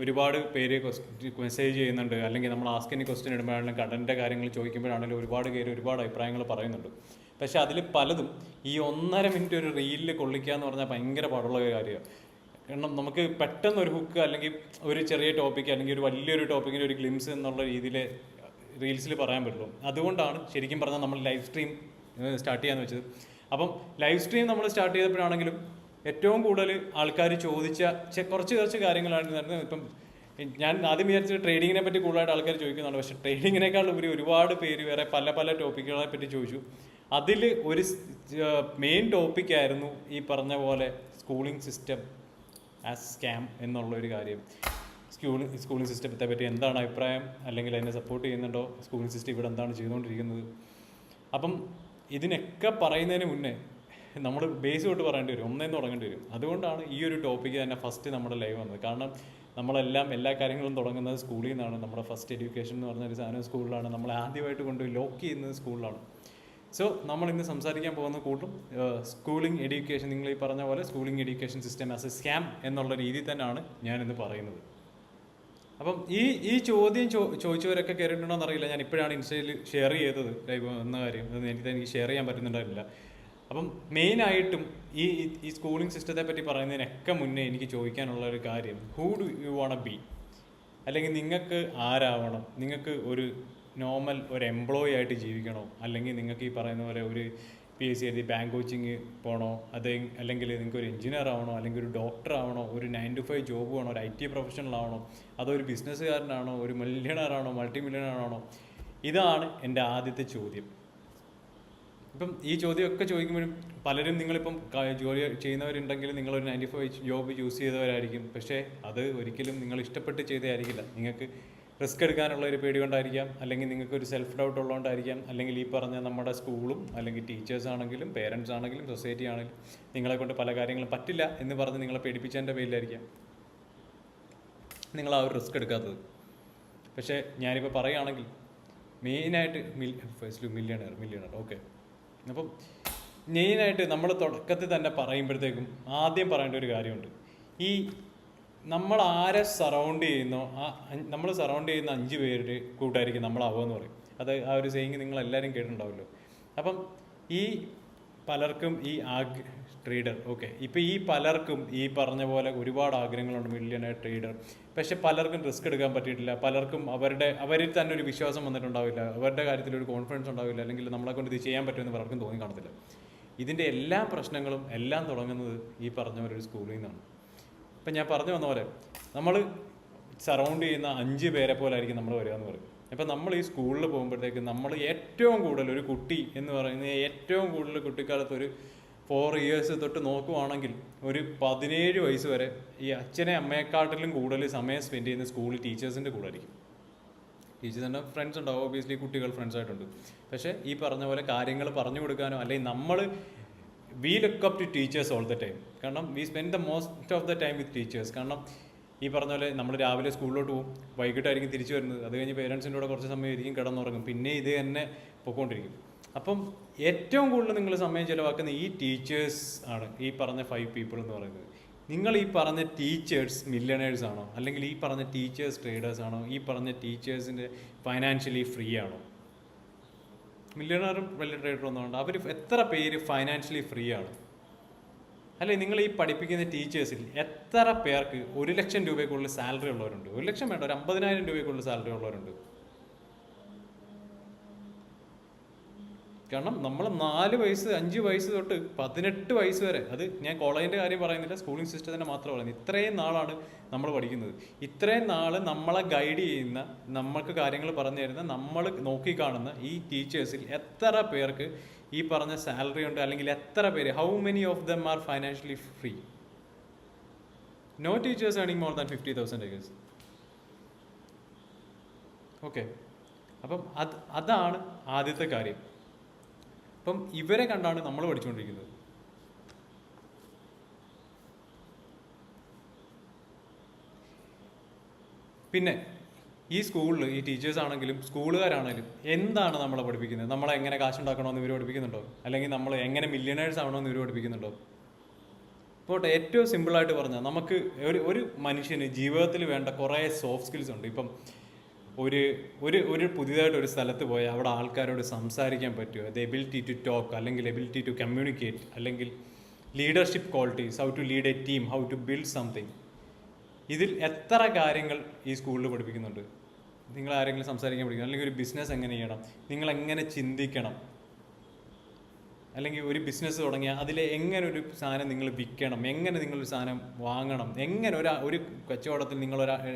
ഒരുപാട് പേര് മെസ്സേജ് ചെയ്യുന്നുണ്ട്, അല്ലെങ്കിൽ നമ്മൾ ആസ്ക് എനി ക്വസ്റ്റ്യൻ ഇടുമ്പോഴാണെങ്കിലും കടൻ്റെ കാര്യങ്ങൾ ചോദിക്കുമ്പോഴാണെങ്കിലും ഒരുപാട് പേര് ഒരുപാട് അഭിപ്രായങ്ങൾ പറയുന്നുണ്ട്. പക്ഷേ അതിൽ പലതും ഈ 1.5 മിനിറ്റ് ഒരു റീലിൽ കൊള്ളിക്കുക എന്ന് പറഞ്ഞാൽ ഭയങ്കര പാടുള്ള ഒരു കാര്യമാണ്. കാരണം നമുക്ക് പെട്ടെന്ന് ഒരു ഹുക്ക് അല്ലെങ്കിൽ ഒരു ചെറിയ ടോപ്പിക്ക് അല്ലെങ്കിൽ ഒരു വലിയൊരു ടോപ്പിക്കിൻ്റെ ഒരു ഗ്ലിംസ് എന്നുള്ള രീതിയിൽ റീൽസിൽ പറയാൻ പറ്റുള്ളൂ. അതുകൊണ്ടാണ് ശരിക്കും പറഞ്ഞാൽ നമ്മൾ ലൈവ് സ്ട്രീം സ്റ്റാർട്ട് ചെയ്യാന്ന് വെച്ചത്. അപ്പം ലൈവ് സ്ട്രീം നമ്മൾ സ്റ്റാർട്ട് ചെയ്തപ്പോഴാണെങ്കിലും ഏറ്റവും കൂടുതൽ ആൾക്കാർ ചോദിച്ച കുറച്ച് കാര്യങ്ങളാണ്. ഇപ്പം ഞാൻ ആദ്യം വിചാരിച്ചത് ട്രേഡിങ്ങിനെ പറ്റി കൂടുതലായിട്ട് ആൾക്കാർ ചോദിക്കുന്നുണ്ട്. പക്ഷേ ട്രേഡിങ്ങിനേക്കാൾ ഒരുപാട് പേര് വേറെ പല പല ടോപ്പിക്കുകളെ പറ്റി ചോദിച്ചു. അതിൽ ഒരു മെയിൻ ടോപ്പിക്കായിരുന്നു ഈ പറഞ്ഞ പോലെ സ്കൂളിംഗ് സിസ്റ്റം ആസ് സ്കാം എന്നുള്ളൊരു കാര്യം. സ്കൂളിംഗ് സിസ്റ്റത്തെ പറ്റി എന്താണ് അഭിപ്രായം, അല്ലെങ്കിൽ അതിനെ സപ്പോർട്ട് ചെയ്യുന്നുണ്ടോ, സ്കൂളിംഗ് സിസ്റ്റം ഇവിടെ എന്താണ് ചെയ്തുകൊണ്ടിരിക്കുന്നത്. അപ്പം ഇതിനൊക്കെ പറയുന്നതിന് മുന്നേ നമ്മൾ ബേസ് തൊട്ട് പറയേണ്ടി വരും, ഒന്നേന്ന് തുടങ്ങേണ്ടി വരും. അതുകൊണ്ടാണ് ഈ ഒരു ടോപ്പിക്ക് തന്നെ ഫസ്റ്റ് നമ്മുടെ ലൈവ് വന്നത്. കാരണം നമ്മളെല്ലാം എല്ലാ കാര്യങ്ങളും തുടങ്ങുന്നത് സ്കൂളിൽ നിന്നാണ്. നമ്മുടെ ഫസ്റ്റ് എഡ്യൂക്കേഷൻ എന്ന് പറഞ്ഞൊരു സാധനം സ്കൂളിലാണ്. നമ്മൾ ആദ്യമായിട്ട് കൊണ്ടുപോയി ലോക്ക് ചെയ്യുന്നത് സ്കൂളിലാണ്. സോ നമ്മൾ ഇന്ന് സംസാരിക്കാൻ പോകുന്ന കൂട്ടും സ്കൂളിംഗ് എഡ്യൂക്കേഷൻ, നിങ്ങൾ ഈ പറഞ്ഞ പോലെ schooling education system as A scam എന്നുള്ള രീതിയിൽ തന്നെയാണ് ഞാനിന്ന് പറയുന്നത്. അപ്പം ഈ ചോദ്യം ചോദിച്ചവരൊക്കെ കയറിയിട്ടുണ്ടോ എന്നറിയില്ല. ഞാൻ ഇപ്പോഴാണ് ഇൻസ്റ്റയിൽ ഷെയർ ചെയ്തത് ലൈവ് എന്ന കാര്യം. എനിക്ക് ഷെയർ ചെയ്യാൻ പറ്റുന്നുണ്ടായിരുന്നില്ല. അപ്പം മെയിനായിട്ടും ഈ സ്കൂളിംഗ് സിസ്റ്റത്തെ പറ്റി പറയുന്നതിനൊക്കെ മുന്നേ എനിക്ക് ചോദിക്കാനുള്ള ഒരു കാര്യം, who do you want B, അല്ലെങ്കിൽ നിങ്ങൾക്ക് ആരാവണം? നിങ്ങൾക്ക് ഒരു നോർമൽ ഒരു എംപ്ലോയി ആയിട്ട് ജീവിക്കണോ, അല്ലെങ്കിൽ നിങ്ങൾക്ക് ഈ പറയുന്ന പോലെ ഒരു PSC എഴുതി ബാങ്ക് കോച്ചിങ് പോകണോ, അല്ലെങ്കിൽ നിങ്ങൾക്ക് ഒരു എഞ്ചിനീയർ ആവണോ, അല്ലെങ്കിൽ ഒരു ഡോക്ടർ ആവണോ, ഒരു 9 to 5 ജോബ് വേണോ, ഒരു IT പ്രൊഫഷണൽ ആവണോ, അതോ ഒരു ബിസിനസ്സുകാരനാണോ, ഒരു മില്യണറാണോ, മൾട്ടി മില്യണറാണോ? ഇതാണ് എൻ്റെ ആദ്യത്തെ ചോദ്യം. ഇപ്പം ഈ ചോദ്യമൊക്കെ ചോദിക്കുമ്പോഴും പലരും നിങ്ങളിപ്പം ജോലി ചെയ്യുന്നവരുണ്ടെങ്കിൽ നിങ്ങളൊരു 9 to 5 ജോബ് ചൂസ് ചെയ്തവരായിരിക്കും. പക്ഷേ അത് ഒരിക്കലും നിങ്ങൾ ഇഷ്ടപ്പെട്ട് ചെയ്തതായിരിക്കില്ല. നിങ്ങൾക്ക് റിസ്ക് എടുക്കാനുള്ള ഒരു പേടി കൊണ്ടായിരിക്കാം, അല്ലെങ്കിൽ നിങ്ങൾക്കൊരു സെൽഫ് ഡൗട്ട് ഉള്ളതുകൊണ്ടായിരിക്കാം, അല്ലെങ്കിൽ ഈ പറഞ്ഞ നമ്മുടെ സ്കൂളും അല്ലെങ്കിൽ ടീച്ചേഴ്സ് ആണെങ്കിലും പേരൻസ് ആണെങ്കിലും സൊസൈറ്റി ആണെങ്കിലും നിങ്ങളെ കൊണ്ട് പല കാര്യങ്ങളും പറ്റില്ല എന്ന് പറഞ്ഞ് നിങ്ങളെ പേടിപ്പിച്ചതിൻ്റെ പേരിലായിരിക്കാം നിങ്ങൾ ആ ഒരു റിസ്ക് എടുക്കാത്തത്. പക്ഷേ ഞാനിപ്പോൾ പറയുകയാണെങ്കിൽ മെയിനായിട്ട് മില്യണർ ഓക്കെ. അപ്പം മെയിനായിട്ട് നമ്മൾ തുടക്കത്തിൽ തന്നെ പറയുമ്പോഴത്തേക്കും ആദ്യം പറയേണ്ട ഒരു കാര്യമുണ്ട്. ഈ നമ്മൾ ആരെ സറൗണ്ട് ചെയ്യുന്നോ നമ്മൾ സറൗണ്ട് ചെയ്യുന്ന 5 പേരുടെ കൂട്ടായിരിക്കും നമ്മളാവുമെന്ന് പറയും. അത് ആ ഒരു സെയിങ് നിങ്ങളെല്ലാവരും കേട്ടിട്ടുണ്ടാവുമല്ലോ. അപ്പം ഈ പലർക്കും ഈ ട്രേഡർ ഓക്കെ, ഇപ്പം ഈ പലർക്കും ഈ പറഞ്ഞ പോലെ ഒരുപാട് ആഗ്രഹങ്ങളുണ്ട്, മില്യണർ ട്രേഡർ. പക്ഷെ പലർക്കും റിസ്ക് എടുക്കാൻ പറ്റിയിട്ടില്ല. പലർക്കും അവരിൽ തന്നെ ഒരു വിശ്വാസം വന്നിട്ടുണ്ടാവില്ല, അവരുടെ കാര്യത്തിൽ ഒരു കോൺഫിഡൻസ് ഉണ്ടാവില്ല, അല്ലെങ്കിൽ നമ്മളെ കൊണ്ട് ഇത് ചെയ്യാൻ പറ്റുമെന്ന് പലർക്കും തോന്നി കാണത്തില്ല. ഇതിൻ്റെ എല്ലാ പ്രശ്നങ്ങളും എല്ലാം തുടങ്ങുന്നത് ഈ പറഞ്ഞ പോലെ ഒരു സ്കൂളിൽ നിന്നാണ്. ഇപ്പം ഞാൻ പറഞ്ഞു വന്ന പോലെ നമ്മൾ സറൗണ്ട് ചെയ്യുന്ന 5 പേരെ പോലെ ആയിരിക്കും നമ്മൾ വരിക എന്ന് പറയും. അപ്പം നമ്മൾ ഈ സ്കൂളിൽ പോകുമ്പോഴത്തേക്ക് നമ്മൾ ഏറ്റവും കൂടുതൽ ഒരു കുട്ടി എന്ന് പറയുന്നത് ഏറ്റവും കൂടുതൽ കുട്ടിക്കാലത്ത് ഒരു 4 years തൊട്ട് നോക്കുവാണെങ്കിൽ ഒരു 17 വയസ്സ് വരെ ഈ അച്ഛനെ അമ്മയെക്കാട്ടിലും കൂടുതൽ സമയം സ്പെൻഡ് ചെയ്യുന്ന സ്കൂളിൽ ടീച്ചേഴ്സിൻ്റെ കൂടെ ആയിരിക്കും. ടീച്ചേഴ്സിൻ്റെ ഫ്രണ്ട്സ് ഉണ്ടാവും, ഓബിയസ്ലി കുട്ടികൾ ഫ്രണ്ട്സായിട്ടുണ്ട്. പക്ഷേ ഈ പറഞ്ഞ പോലെ കാര്യങ്ങൾ പറഞ്ഞു കൊടുക്കാനോ, അല്ലെങ്കിൽ we look up to teachers all the time. കാരണം we spend the most of the time with teachers. കാരണം ഈ പറഞ്ഞ പോലെ നമ്മൾ രാവിലെ സ്കൂളിലോട്ട് പോകും, വൈകിട്ടായിരിക്കും തിരിച്ചു വരുന്നത്. അത് കഴിഞ്ഞ് പേരൻസിൻ്റെ കൂടെ കുറച്ച് സമയം ഇരിക്കും, കിടന്നുറങ്ങും, പിന്നെ ഇത് തന്നെ പൊയ്ക്കൊണ്ടിരിക്കും. അപ്പം ഏറ്റവും കൂടുതൽ നിങ്ങൾ സമയം ചിലവാക്കുന്ന ഈ ടീച്ചേഴ്സ് ആണ്, ഈ പറഞ്ഞ 5 people എന്ന് പറയുന്നത്. നിങ്ങൾ ഈ പറഞ്ഞ ടീച്ചേഴ്സ് മില്യണേഴ്സ് ആണോ, അല്ലെങ്കിൽ ഈ പറഞ്ഞ ടീച്ചേഴ്സ് ട്രേഡേഴ്സ് ആണോ, ഈ പറഞ്ഞ ടീച്ചേഴ്സിൻ്റെ ഫൈനാൻഷ്യലി ഫ്രീ ആണോ? മില്യണറും വലിയ ട്രേഡറും ഒന്നുമുണ്ട്, അവർ എത്ര പേര് ഫൈനാൻഷ്യലി ഫ്രീ ആണ്? അല്ലെ, നിങ്ങൾ ഈ പഠിപ്പിക്കുന്ന ടീച്ചേഴ്സിൽ എത്ര പേർക്ക് 1 ലക്ഷം രൂപയ്ക്കുള്ളിൽ സാലറി ഉള്ളവരുണ്ട്? 1 ലക്ഷം വേണ്ട, ഒരു 50,000 രൂപയ്ക്കുള്ളിൽ സാലറി ഉള്ളവരുണ്ട്. കാരണം നമ്മൾ 4 വയസ്സ് 5 വയസ്സ് തൊട്ട് 18 വയസ്സ് വരെ, അത് ഞാൻ കോളേജിൻ്റെ കാര്യം പറയുന്നില്ല, സ്കൂളിംഗ് സിസ്റ്റത്തിൻ്റെ മാത്രം പറയുന്നത്. ഇത്രയും നാളാണ് നമ്മൾ പഠിക്കുന്നത്. ഇത്രയും നാൾ നമ്മളെ ഗൈഡ് ചെയ്യുന്ന, നമ്മൾക്ക് കാര്യങ്ങൾ പറഞ്ഞു തരുന്ന, നമ്മൾ നോക്കിക്കാണുന്ന ഈ ടീച്ചേഴ്സിൽ എത്ര പേർക്ക് ഈ പറഞ്ഞ സാലറി ഉണ്ട്, അല്ലെങ്കിൽ എത്ര പേര്, how many of them are financially free? No teachers earning more than 50,000. Okay, അപ്പം അതാണ് ആദ്യത്തെ കാര്യം. അപ്പം ഇവരെ കണ്ടാണ് നമ്മൾ പഠിച്ചുകൊണ്ടിരിക്കുന്നത്. പിന്നെ ഈ സ്കൂളിൽ ഈ ടീച്ചേഴ്സ് ആണെങ്കിലും സ്കൂളുകാരാണെങ്കിലും എന്താണ് നമ്മളെ പഠിപ്പിക്കുന്നത്? നമ്മളെ എങ്ങനെ കാശുണ്ടാക്കണമെന്ന് ഇവർ പഠിപ്പിക്കുന്നുണ്ടോ? അല്ലെങ്കിൽ നമ്മൾ എങ്ങനെ മില്യണേഴ്സ് ആവണമെന്ന് ഇവർ പഠിപ്പിക്കുന്നുണ്ടോ? പോട്ടെ, ഏറ്റവും സിമ്പിളായിട്ട് പറഞ്ഞാൽ നമുക്ക് ഒരു മനുഷ്യന് ജീവിതത്തിൽ വേണ്ട കുറേ സോഫ്റ്റ് സ്കിൽസ് ഉണ്ട്. ഇപ്പം ഒരു ഒരു ഒരു പുതിയതായിട്ട് ഒരു സ്ഥലത്ത് പോയാൽ അവിടെ ആൾക്കാരോട് സംസാരിക്കാൻ പറ്റുമോ, ദ എബിലിറ്റി ടു ടോക്ക്, അല്ലെങ്കിൽ എബിലിറ്റി ടു കമ്മ്യൂണിക്കേറ്റ്, അല്ലെങ്കിൽ leadership qualities, how to lead a team, how to build something. ഇതിൽ എത്ര കാര്യങ്ങൾ ഈ സ്കൂളിൽ പഠിപ്പിക്കുന്നുണ്ട്. നിങ്ങൾ ആരെങ്കിലും സംസാരിക്കാൻ പഠിക്കണം, അല്ലെങ്കിൽ ഒരു ബിസിനസ് എങ്ങനെ ചെയ്യണം, നിങ്ങൾ എങ്ങനെ ചിന്തിക്കണം, അല്ലെങ്കിൽ ഒരു ബിസിനസ് തുടങ്ങിയാൽ അതിൽ എങ്ങനെ ഒരു സാധനം നിങ്ങൾ വിൽക്കണം, എങ്ങനെ നിങ്ങളൊരു സാധനം വാങ്ങണം, എങ്ങനെ ഒരു കച്ചവടത്തിൽ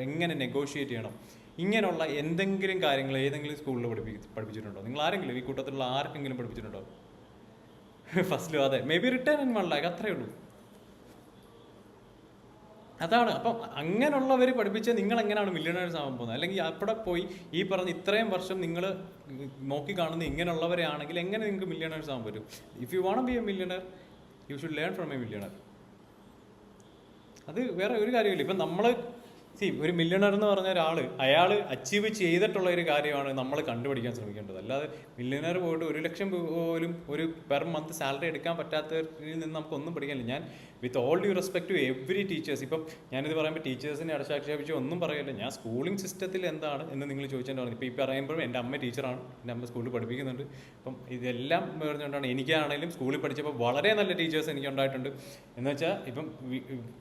എങ്ങനെ നെഗോഷിയേറ്റ് ചെയ്യണം, ഇങ്ങനെയുള്ള എന്തെങ്കിലും കാര്യങ്ങൾ ഏതെങ്കിലും സ്കൂളിൽ പഠിപ്പിച്ചിട്ടുണ്ടോ? നിങ്ങൾ ആരെങ്കിലും ഈ കൂട്ടത്തിലുള്ള ആർക്കെങ്കിലും പഠിപ്പിച്ചിട്ടുണ്ടോ? ഫസ്റ്റിലും അതെ, may be return in 1 lakh, അത്രയേ ഉള്ളൂ. അതാണ്. അപ്പം അങ്ങനെയുള്ളവർ പഠിപ്പിച്ച നിങ്ങൾ എങ്ങനെയാണ് മില്യണേഴ്സ് ആവാൻ പോകുന്നത്? അല്ലെങ്കിൽ അവിടെ പോയി ഈ പറഞ്ഞ ഇത്രയും വർഷം നിങ്ങൾ നോക്കി കാണുന്ന ഇങ്ങനെയുള്ളവരെ ആണെങ്കിൽ എങ്ങനെ നിങ്ങൾക്ക് മില്യണേഴ്സ് ആവാൻ പറ്റും? If you want B a millionaire, U should learn from a millionaire. അത് വേറെ ഒരു കാര്യമില്ല. ഇപ്പം നമ്മൾ ഒരു മില്യണർ എന്ന് പറഞ്ഞ അയാൾ അച്ചീവ് ചെയ്തിട്ടുള്ള ഒരു കാര്യമാണ് നമ്മൾ കണ്ടുപിടിക്കാൻ ശ്രമിക്കേണ്ടത്. അല്ലാതെ മില്യണർ പോയിട്ട് 1 ലക്ഷം പോലും ഒരു പെർ മന്ത് സാലറി എടുക്കാൻ പറ്റാത്തവരിൽ നിന്ന് നമുക്കൊന്നും പഠിക്കാനില്ല. ഞാൻ with all due respect to every teachers, ഇപ്പം ഞാനിത് പറയുമ്പോൾ ടീച്ചേഴ്സിനെ അടച്ചാക്ഷേപിച്ച് ഒന്നും പറയില്ല. ഞാൻ സ്കൂളിംഗ് സിസ്റ്റത്തിൽ എന്താണ് എന്ന് നിങ്ങൾ ചോദിച്ചിട്ടുണ്ടാണ്. ഇപ്പോൾ ഈ പറയുമ്പോഴും എൻ്റെ അമ്മ ടീച്ചറാണ്, എൻ്റെ അമ്മ സ്കൂളിൽ പഠിപ്പിക്കുന്നുണ്ട്. അപ്പം ഇതെല്ലാം പറഞ്ഞുകൊണ്ടാണ് എനിക്കാണെങ്കിലും സ്കൂളിൽ പഠിച്ചപ്പോൾ വളരെ നല്ല ടീച്ചേഴ്സ് എനിക്ക് ഉണ്ടായിട്ടുണ്ട്. എന്ന് വെച്ചാൽ ഇപ്പം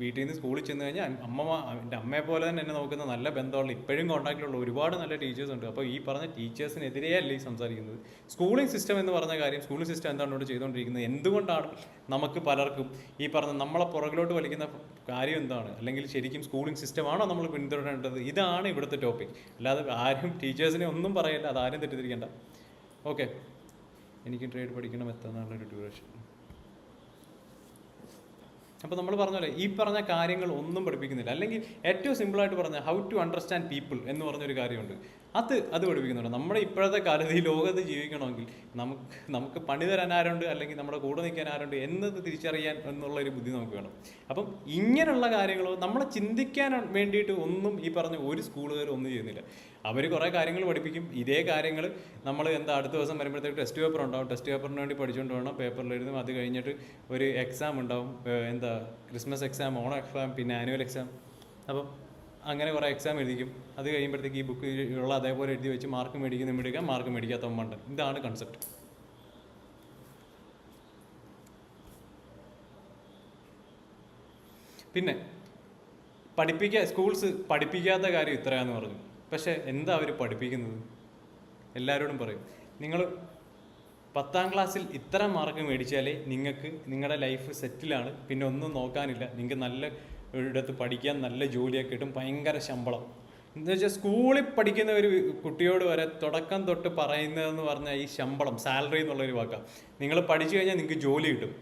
വീട്ടിൽ നിന്ന് സ്കൂളിൽ ചെന്ന് കഴിഞ്ഞാൽ എൻ്റെ അമ്മയെ പോലെ തന്നെ എന്നെ നോക്കുന്ന നല്ല ബന്ധമുള്ള ഇപ്പോഴും കോൺടാക്റ്റിലുള്ള ഒരുപാട് നല്ല ടീച്ചേഴ്സ് ഉണ്ട്. അപ്പോൾ ഈ പറഞ്ഞ ടീച്ചേഴ്സിനെതിരെ അല്ല ഈ സംസാരിക്കുന്നത്. സ്കൂളിംഗ് സിസ്റ്റം എന്ന് പറഞ്ഞ കാര്യം, സ്കൂളിംഗ് സിസ്റ്റം എന്താണ് ഇവിടെ ചെയ്തുകൊണ്ടിരിക്കുന്നത്, എന്തുകൊണ്ടാണ് നമുക്ക് പലർക്കും ഈ പറഞ്ഞ നമ്മളെ പുറകിലോട്ട് വലിക്കുന്ന കാര്യം എന്താണ്, അല്ലെങ്കിൽ ശരിക്കും സ്കൂളിംഗ് സിസ്റ്റമാണോ നമ്മൾ പിന്തുടരേണ്ടത്? ഇതാണ് ഇവിടുത്തെ ടോപ്പിക്. അല്ലാതെ ആരും ടീച്ചേഴ്സിനെ ഒന്നും പറയില്ല, അതാരും തെറ്റിദ്ധരിക്കേണ്ട. ഓക്കെ, എനിക്ക് ട്രേഡ് പഠിക്കണം എത്താന്നുള്ളൊരു ഡ്യൂറേഷൻ. അപ്പോൾ നമ്മൾ പറഞ്ഞ പോലെ ഈ പറഞ്ഞ കാര്യങ്ങൾ ഒന്നും പഠിപ്പിക്കുന്നില്ല. അല്ലെങ്കിൽ ഏറ്റവും സിമ്പിളായിട്ട് പറഞ്ഞാൽ ഹൗ ടു അണ്ടർസ്റ്റാൻഡ് പീപ്പിൾ എന്ന് പറഞ്ഞൊരു കാര്യമുണ്ട്. അത് പഠിപ്പിക്കുന്നുണ്ട്. നമ്മുടെ ഇപ്പോഴത്തെ കാലത്ത് ഈ ലോകത്ത് ജീവിക്കണമെങ്കിൽ നമുക്ക് പണി തരാൻ ആരുണ്ട്, അല്ലെങ്കിൽ നമ്മുടെ കൂടെ നിൽക്കാൻ ആരുണ്ട് എന്നത് തിരിച്ചറിയാൻ എന്നുള്ളൊരു ബുദ്ധി നമുക്ക് വേണം. അപ്പം ഇങ്ങനെയുള്ള കാര്യങ്ങളോ നമ്മളെ ചിന്തിക്കാൻ വേണ്ടിയിട്ട് ഒന്നും ഈ പറഞ്ഞ ഒരു സ്കൂളുകാരും ഒന്നും ചെയ്യുന്നില്ല. അവർ കുറേ കാര്യങ്ങൾ പഠിപ്പിക്കും. ഇതേ കാര്യങ്ങൾ നമ്മൾ അടുത്ത ദിവസം വരുമ്പോഴത്തേക്ക് ടെസ്റ്റ് പേപ്പർ ഉണ്ടാവും. ടെസ്റ്റ് പേപ്പറിന് വേണ്ടി പഠിച്ചുകൊണ്ട് വേണം പേപ്പറിൽ എഴുതും. അത് കഴിഞ്ഞിട്ട് ഒരു എക്സാം ഉണ്ടാവും. ക്രിസ്മസ് എക്സാം, ഓണം എക്സാം, പിന്നെ ആനുവൽ എക്സാം. അപ്പം അങ്ങനെ കുറേ എക്സാം എഴുതിക്കും. അത് കഴിയുമ്പോഴത്തേക്ക് ഈ ബുക്ക് ഉള്ള അതേപോലെ എഴുതി വെച്ച് മാർക്ക് മേടിക്കുക, മാർക്ക് മേടിക്കാത്തവൻ മണ്ടൻ. ഇതാണ് കൺസെപ്റ്റ്. പിന്നെ സ്കൂൾസ് പഠിപ്പിക്കാത്ത കാര്യം ഇത്രയാന്ന് പറഞ്ഞു. പക്ഷെ എന്താ അവർ പഠിപ്പിക്കുന്നത്? എല്ലാവരോടും പറയും, നിങ്ങൾ 10ാം ക്ലാസ്സിൽ ഇത്ര മാർക്ക് മേടിച്ചാലേ നിങ്ങളുടെ ലൈഫ് സെറ്റിലാണ്, പിന്നെ ഒന്നും നോക്കാനില്ല, നിങ്ങൾക്ക് നല്ല ഒരിടത്ത് പഠിക്കാൻ നല്ല ജോലിയൊക്കെ കിട്ടും, ഭയങ്കര ശമ്പളം. എന്ന് വെച്ചാൽ സ്കൂളിൽ പഠിക്കുന്ന ഒരു കുട്ടിയോട് വരെ തുടക്കം തൊട്ട് പറയുന്നതെന്ന് പറഞ്ഞാൽ ഈ ശമ്പളം, സാലറി എന്നുള്ളൊരു വാക്കാണ്. നിങ്ങൾ പഠിച്ചു കഴിഞ്ഞാൽ നിങ്ങൾക്ക് ജോലി കിട്ടും.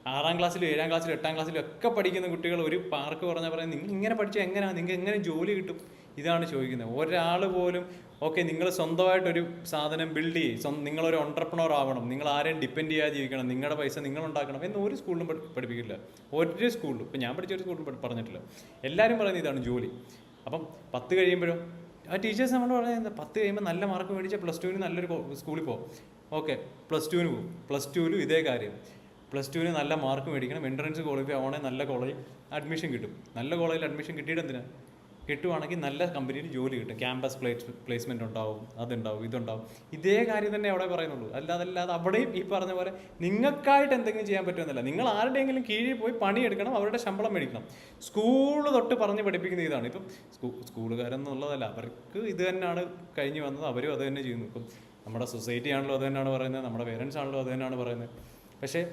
6ാം ക്ലാസ്സിലും 7ാം ക്ലാസ്സിലും 8ാം ക്ലാസ്സിലും ഒക്കെ പഠിക്കുന്ന കുട്ടികൾ ഒരു പാർക്ക് പറഞ്ഞാൽ പറയാം, നിങ്ങൾ ഇങ്ങനെ പഠിച്ചാൽ എങ്ങനെയാണ്, നിങ്ങൾക്ക് എങ്ങനെ ജോലി കിട്ടും? ഇതാണ് ചോദിക്കുന്നത്. ഒരാൾ പോലും ഓക്കെ നിങ്ങൾ സ്വന്തമായിട്ടൊരു സാധനം ബിൽഡ് ചെയ്യും, നിങ്ങളൊരു ഓൺട്രപ്രണർ ആവണം, നിങ്ങൾ ആരെയും ഡിപ്പെൻഡ് ചെയ്യാതെ ജീവിക്കണം, നിങ്ങളുടെ പൈസ നിങ്ങൾ ഉണ്ടാക്കണം എന്ന് ഒരു സ്കൂളിലും പഠിപ്പിക്കില്ല. ഒരു സ്കൂളിലും, ഇപ്പം ഞാൻ പഠിച്ച ഒരു സ്കൂളിൽ പറഞ്ഞിട്ടില്ല. എല്ലാവരും പറയുന്നത് ഇതാണ് ജോലി. അപ്പം 10 കഴിയുമ്പോഴോ ആ ടീച്ചേഴ്സ് നമ്മൾ പറയുന്നത് 10 കഴിയുമ്പോൾ നല്ല മാർക്ക് മേടിച്ചാൽ +2 നല്ലൊരു സ്കൂളിൽ പോകും. ഓക്കെ, +2 പോകും. +2 ഇതേ കാര്യം. +2 നല്ല മാർക്ക് മേടിക്കണം, എൻട്രൻസ് ക്വാളിഫൈ ആവണേ നല്ല കോളേജ് അഡ്മിഷൻ കിട്ടും. നല്ല കോളേജിൽ അഡ്മിഷൻ കിട്ടിയിട്ട് എന്തിനാണ്? കിട്ടുവാണെങ്കിൽ നല്ല കമ്പനിയിൽ ജോലി കിട്ടും, ക്യാമ്പസ് പ്ലേസ്മെൻറ്റ് ഉണ്ടാവും, അതുണ്ടാവും, ഇതുണ്ടാവും. ഇതേ കാര്യം തന്നെ അവിടെ പറയുന്നുള്ളൂ. അല്ലാതെ അവിടെയും ഈ പറഞ്ഞ പോലെ നിങ്ങൾക്കായിട്ട് എന്തെങ്കിലും ചെയ്യാൻ പറ്റുമെന്നല്ല, നിങ്ങൾ ആരുടെയെങ്കിലും കീഴിൽ പോയി പണിയെടുക്കണം, അവരുടെ ശമ്പളം മേടിക്കണം. സ്കൂൾ തൊട്ട് പറഞ്ഞ് പഠിപ്പിക്കുന്ന ഇതാണ്. ഇപ്പം സ്കൂളുകാരെന്നുള്ളതല്ല, അവർക്ക് ഇത് തന്നെയാണ് കഴിഞ്ഞ് വന്നത്, അവരും അത് തന്നെ ചെയ്യുന്നു. ഇപ്പം നമ്മുടെ സൊസൈറ്റി ആണല്ലോ അത് തന്നെയാണ് പറയുന്നത്, നമ്മുടെ പേരൻസ് ആണല്ലോ അത് തന്നെയാണ് പറയുന്നത്. പക്ഷേ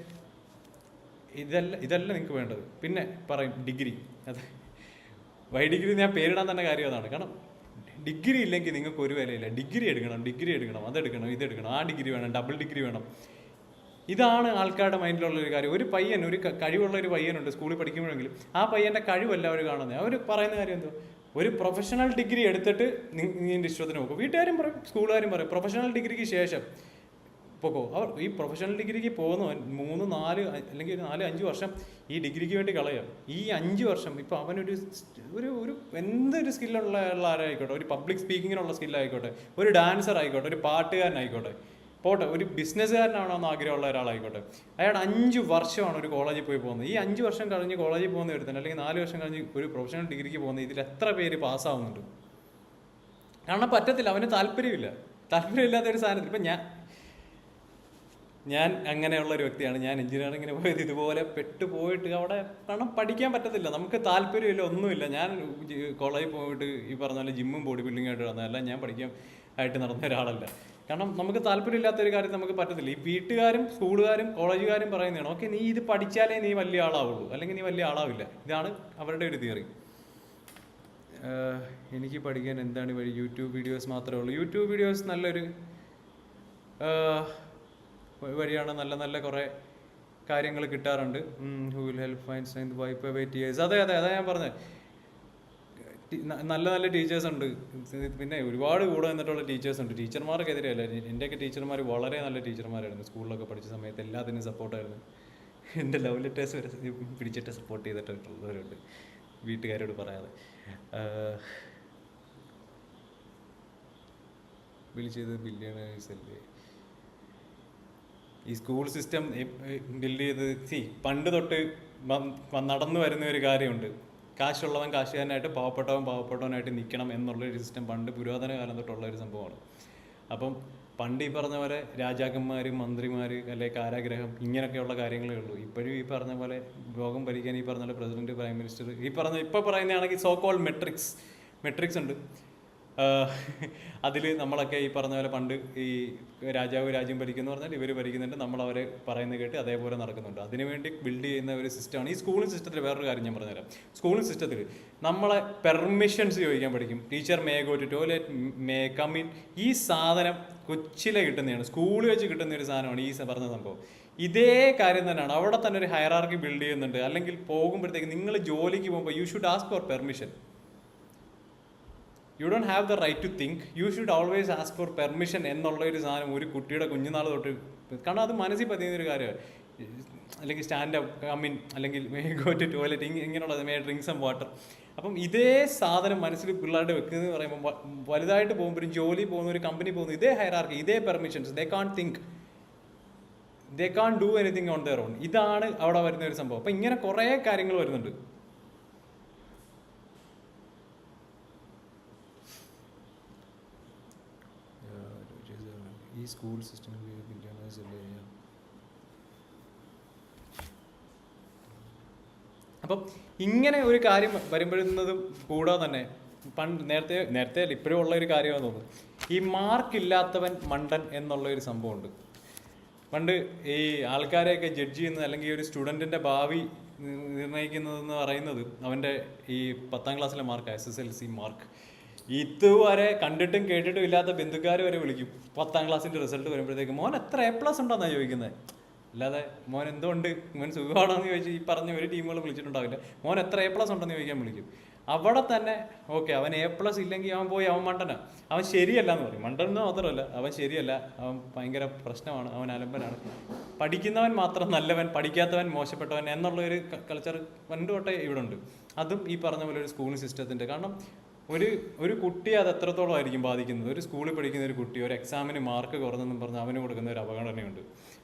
ഇതല്ല നിങ്ങൾക്ക് വേണ്ടത്. പിന്നെ പറയും ഡിഗ്രി, അതെ ഡിഗ്രി ഞാൻ പേരിടാൻ തന്നെ കാര്യം അതാണ്. കാരണം ഡിഗ്രി ഇല്ലെങ്കിൽ നിങ്ങൾക്ക് ഒരു വിലയില്ല. ഡിഗ്രി എടുക്കണം, അതെടുക്കണം, ഇതെടുക്കണം, ആ ഡിഗ്രി വേണം, ഡബിൾ ഡിഗ്രി വേണം. ഇതാണ് ആൾക്കാരുടെ മൈൻഡിലുള്ളൊരു കാര്യം. ഒരു കഴിവുള്ള ഒരു പയ്യനുണ്ട് സ്കൂളിൽ പഠിക്കുമ്പോഴെങ്കിലും ആ പയ്യൻ്റെ കഴിവല്ല അവർ കാണുന്നത്. അവർ പറയുന്ന കാര്യം എന്തോ, ഒരു പ്രൊഫഷണൽ ഡിഗ്രി എടുത്തിട്ട് നിന്റെ ഇഷ്ടത്തിന് നോക്കും. വീട്ടുകാരും പറയും, സ്കൂളുകാരും പറയും, പ്രൊഫഷണൽ ഡിഗ്രിക്ക് ശേഷം പോകോ. അവർ ഈ പ്രൊഫഷണൽ ഡിഗ്രിക്ക് പോകുന്നവൻ 3, 4 അല്ലെങ്കിൽ 4, 5 വർഷം ഈ ഡിഗ്രിക്ക് വേണ്ടി കളയാം. ഈ 5 വർഷം ഇപ്പോൾ അവനൊരു എന്തൊരു സ്കില്ലുള്ള ആരായിക്കോട്ടെ, ഒരു പബ്ലിക് സ്പീക്കിങ്ങിനുള്ള സ്കില്ലായിക്കോട്ടെ, ഒരു ഡാൻസർ ആയിക്കോട്ടെ, ഒരു പാട്ടുകാരനായിക്കോട്ടെ, പോട്ടെ, ഒരു ബിസിനസ്സുകാരനാണോന്ന് ആഗ്രഹമുള്ള ഒരാളായിക്കോട്ടെ, അയാൾ 5 വർഷമാണ് ഒരു കോളേജിൽ പോയി പോകുന്നത്. ഈ 5 വർഷം കഴിഞ്ഞ് കോളേജിൽ പോകുന്ന ഒരുത്തൻ, അല്ലെങ്കിൽ 4 വർഷം കഴിഞ്ഞ് ഒരു പ്രൊഫഷണൽ ഡിഗ്രിക്ക് പോകുന്നത്, ഇതിൽ എത്ര പേര് പാസ്സാവുന്നുണ്ട്? കാരണം പറ്റത്തില്ല, അവന് താല്പര്യമില്ലാത്ത ഒരു സാധനത്തിൽ. ഇപ്പം ഞാൻ അങ്ങനെയുള്ള ഒരു വ്യക്തിയാണ്. ഞാൻ എഞ്ചിനീയറിങ്ങിന് പോയത് ഇതുപോലെ പെട്ടുപോയിട്ട് അവിടെ, കാരണം പഠിക്കാൻ പറ്റത്തില്ല, നമുക്ക് താല്പര്യമില്ല, ഒന്നുമില്ല. ഞാൻ കോളേജിൽ പോയിട്ട് ഈ പറഞ്ഞ പോലെ ജിമ്മും ബോഡി ബിൽഡിംഗ് ആയിട്ട് നടന്നതല്ല, ഞാൻ പഠിക്കാൻ ആയിട്ട് നടന്ന ഒരാളല്ല. കാരണം നമുക്ക് താല്പര്യമില്ലാത്ത ഒരു കാര്യം നമുക്ക് പറ്റത്തില്ല. ഈ വീട്ടുകാരും സ്കൂളുകാരും കോളേജുകാരും പറയുന്നതാണ്, ഓക്കെ നീ ഇത് പഠിച്ചാലേ നീ വലിയ ആളാവുള്ളൂ, അല്ലെങ്കിൽ നീ വലിയ ആളാവില്ല. ഇതാണ് അവരുടെ ഒരു തിയറി. എനിക്ക് പഠിക്കാൻ എന്താണ് വഴി? യൂട്യൂബ് വീഡിയോസ് മാത്രമേ ഉള്ളൂ. യൂട്യൂബ് വീഡിയോസ് നല്ലൊരു വഴിയാണ്. നല്ല നല്ല കുറേ കാര്യങ്ങൾ കിട്ടാറുണ്ട്. Who will help find strength wipe away tears. അതെ അതാ ഞാൻ പറഞ്ഞത്. നല്ല നല്ല ടീച്ചേഴ്സ് ഉണ്ട്, പിന്നെ ഒരുപാട് കൂടെ നിന്നിട്ടുള്ള ടീച്ചേഴ്സ് ഉണ്ട്. ടീച്ചർമാർക്കെതിരെയല്ല, എൻ്റെയൊക്കെ ടീച്ചർമാർ വളരെ നല്ല ടീച്ചർമാരായിരുന്നു. സ്കൂളിലൊക്കെ പഠിച്ച സമയത്ത് എല്ലാത്തിനും സപ്പോർട്ടായിരുന്നു. എൻ്റെ ലവ് ലെറ്റേഴ്സ് വരെ പിടിച്ചിട്ട് സപ്പോർട്ട് ചെയ്തിട്ടുള്ളവരുണ്ട്, വീട്ടുകാരോട് പറയാതെ. വിളിച്ചത് ബില്യണേഴ്സ് അല്ലേ? ഈ സ്കൂൾ സിസ്റ്റം ബിൽഡ് ചെയ്ത് പണ്ട് തൊട്ട് നടന്നു വരുന്ന ഒരു കാര്യമുണ്ട്. കാശുള്ളവൻ കാശുകാരനായിട്ട് പാവപ്പെട്ടവനായിട്ട് നിൽക്കണം എന്നുള്ളൊരു സിസ്റ്റം പണ്ട് പുരാതന കാലം തൊട്ടുള്ള ഒരു സംഭവമാണ്. അപ്പം പണ്ട് ഈ പറഞ്ഞ പോലെ രാജാക്കന്മാർ, മന്ത്രിമാർ, അല്ലെ കാരാഗ്രഹം, ഇങ്ങനെയൊക്കെയുള്ള കാര്യങ്ങളേ ഉള്ളൂ. ഇപ്പോഴും ഈ പറഞ്ഞ പോലെ ലോകം ഭരിക്കാൻ ഈ പറഞ്ഞ പോലെ പ്രസിഡന്റ്, പ്രൈം മിനിസ്റ്റർ, ഇപ്പോൾ പറയുന്നതാണെങ്കിൽ സോ കോൾഡ് മെട്രിക്സ് ഉണ്ട്. അതിൽ നമ്മളൊക്കെ ഈ പറഞ്ഞ പോലെ പണ്ട് ഈ രാജാവ് രാജ്യം ഭരിക്കുന്നു പറഞ്ഞാൽ ഇവർ ഭരിക്കുന്നുണ്ട്, നമ്മളവരെ പറയുന്നത് കേട്ട് അതേപോലെ നടക്കുന്നുണ്ട്. അതിനുവേണ്ടി ബിൽഡ് ചെയ്യുന്ന ഒരു സിസ്റ്റമാണ് ഈ സ്കൂളിംഗ് സിസ്റ്റത്തിൽ. വേറൊരു കാര്യം ഞാൻ പറഞ്ഞുതരാം. സ്കൂളിംഗ് സിസ്റ്റത്തിൽ നമ്മളെ പെർമിഷൻസ് ചോദിക്കാൻ പഠിക്കും. Teacher may go to toilet, may come in. ഈ സാധനം കൊച്ചിലെ കിട്ടുന്നതാണ്, സ്കൂളിൽ വെച്ച് കിട്ടുന്ന ഒരു സാധനമാണ് ഈ പറഞ്ഞ സംഭവം. ഇതേ കാര്യം തന്നെയാണ് അവിടെ തന്നെ ഒരു ഹയറാർക്കി ബിൽഡ് ചെയ്യുന്നുണ്ട്. അല്ലെങ്കിൽ പോകുമ്പോഴത്തേക്ക് നിങ്ങൾ ജോലിക്ക് പോകുമ്പോൾ you should ask for permission. You don't have the right to think, you should always ask for permission എന്നുള്ള ഒരു സാധനം ഒരു കുട്ടിയുടെ കുഞ്ഞുനാൾ തൊട്ട്, കാരണം അത് മനസ്സിൽ പതിയുന്നൊരു കാര്യമാണ്. അല്ലെങ്കിൽ സ്റ്റാൻഡ് അപ്പ്, കമ്മിൻ, അല്ലെങ്കിൽ മേ ഗോ ടു ടോയ്ലറ്റ്, ഇങ്ങനെയുള്ള മേ ഡ്രിങ്ക് സം വാട്ടർ. അപ്പം ഇതേ സാധനം മനസ്സിൽ പിള്ളേരുടെ വെക്കുന്നതെന്ന് പറയുമ്പോൾ വലുതായിട്ട് പോകുമ്പോഴും ജോലി പോകുന്ന ഒരു കമ്പനി പോകുന്ന ഇതേ ഹയറാർക്കി, ഇതേ permissions, they can't think, they can't do anything on their own. ഇതാണ് അവിടെ വരുന്ന ഒരു സംഭവം. അപ്പം ഇങ്ങനെ കുറേ കാര്യങ്ങൾ വരുന്നുണ്ട്. ഈ സ്കൂൾ സിസ്റ്റം അപ്പം ഇങ്ങനെ ഒരു കാര്യം വരുമ്പോഴുന്നതും കൂടാതെ തന്നെ നേരത്തെ ഇപ്പോഴും ഉള്ള ഒരു കാര്യമാണെന്ന് തോന്നുന്നു, ഈ മാർക്കില്ലാത്തവൻ മണ്ടൻ എന്നുള്ള ഒരു സംഭവമുണ്ട്. പണ്ട് ഈ ആൾക്കാരെയൊക്കെ ജഡ്ജ് ചെയ്യുന്നത്, അല്ലെങ്കിൽ ഒരു സ്റ്റുഡൻറ്റിൻ്റെ ഭാവി നിർണ്ണയിക്കുന്നതെന്ന് പറയുന്നത് അവൻ്റെ ഈ 10ാം ക്ലാസ്സിലെ മാർക്ക്, SSLC മാർക്ക്. ഇതുവരെ കണ്ടിട്ടും കേട്ടിട്ടും ഇല്ലാത്ത ബന്ധുക്കാർ വരെ വിളിക്കും 10ാം ക്ലാസ്സിൻ്റെ റിസൾട്ട് വരുമ്പോഴത്തേക്ക്, മോൻ എത്ര A+ ഉണ്ടെന്നാണ് ചോദിക്കുന്നത്. അല്ലാതെ മോൻ എന്തുകൊണ്ട്, മോൻ സുഖമാണോ എന്ന് ചോദിച്ചാൽ ഈ പറഞ്ഞ ഒരു ടീമുകൾ വിളിച്ചിട്ടുണ്ടാവില്ല. മോൻ എത്ര A+ ഉണ്ടെന്ന് ചോദിക്കാൻ വിളിക്കും. അവിടെ തന്നെ ഓക്കെ, അവൻ A+ ഇല്ലെങ്കിൽ അവൻ മണ്ടനാണ്, അവൻ ശരിയല്ല എന്ന് പറയും. മണ്ടനെന്ന് മാത്രമല്ല, അവൻ ശരിയല്ല, അവൻ ഭയങ്കര പ്രശ്നമാണ്, അവൻ അലമ്പനാണ്. പഠിക്കുന്നവൻ മാത്രം നല്ലവൻ, പഠിക്കാത്തവൻ മോശപ്പെട്ടവൻ എന്നുള്ളൊരു കൾച്ചർ പണ്ട് തൊട്ടേ ഇവിടെ ഉണ്ട്. അതും ഈ പറഞ്ഞ പോലെ ഒരു സ്കൂളിംഗ് സിസ്റ്റത്തിൻ്റെ. കാരണം ഒരു കുട്ടിയെ അത് എത്രത്തോളം ആയിരിക്കും ബാധിക്കുന്നത്. ഒരു സ്കൂളിൽ പഠിക്കുന്ന ഒരു കുട്ടി ഒരു എക്സാമിന് മാർക്ക് കുറഞ്ഞെന്നും പറഞ്ഞ് അവന് കൊടുക്കുന്ന ഒരു അവഗണനയുണ്ട്,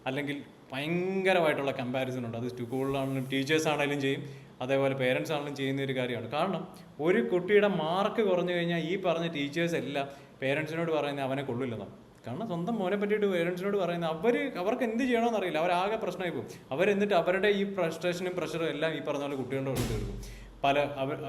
അല്ലെങ്കിൽ ഭയങ്കരമായിട്ടുള്ള കമ്പാരിസൺ ഉണ്ട്. അത് സ്കൂളിലാണെങ്കിലും ടീച്ചേഴ്സ് ആണെങ്കിലും ചെയ്യും, അതേപോലെ പേരൻസ് ആണെങ്കിലും ചെയ്യുന്ന ഒരു കാര്യമാണ്. കാരണം ഒരു കുട്ടിയുടെ മാർക്ക് കുറഞ്ഞു കഴിഞ്ഞാൽ ഈ പറഞ്ഞ ടീച്ചേഴ്സ് എല്ലാം പേരൻസിനോട് പറയുന്നത് അവനെ കൊള്ളില്ലെന്നാണ്. കാരണം സ്വന്തം മോനെ പറ്റിയിട്ട് പേരൻസിനോട് പറയുന്നത് അവർക്ക് എന്ത് ചെയ്യണമെന്ന് അറിയില്ല, അവരാകെ പ്രശ്നമായി പോകും. അവരെന്നിട്ട് അവരുടെ ഈ ഫ്രസ്ട്രേഷനും പ്രഷറും എല്ലാം ഈ പറഞ്ഞ പോലെ കുട്ടികളുടെ കൊടുത്ത് തീർക്കും.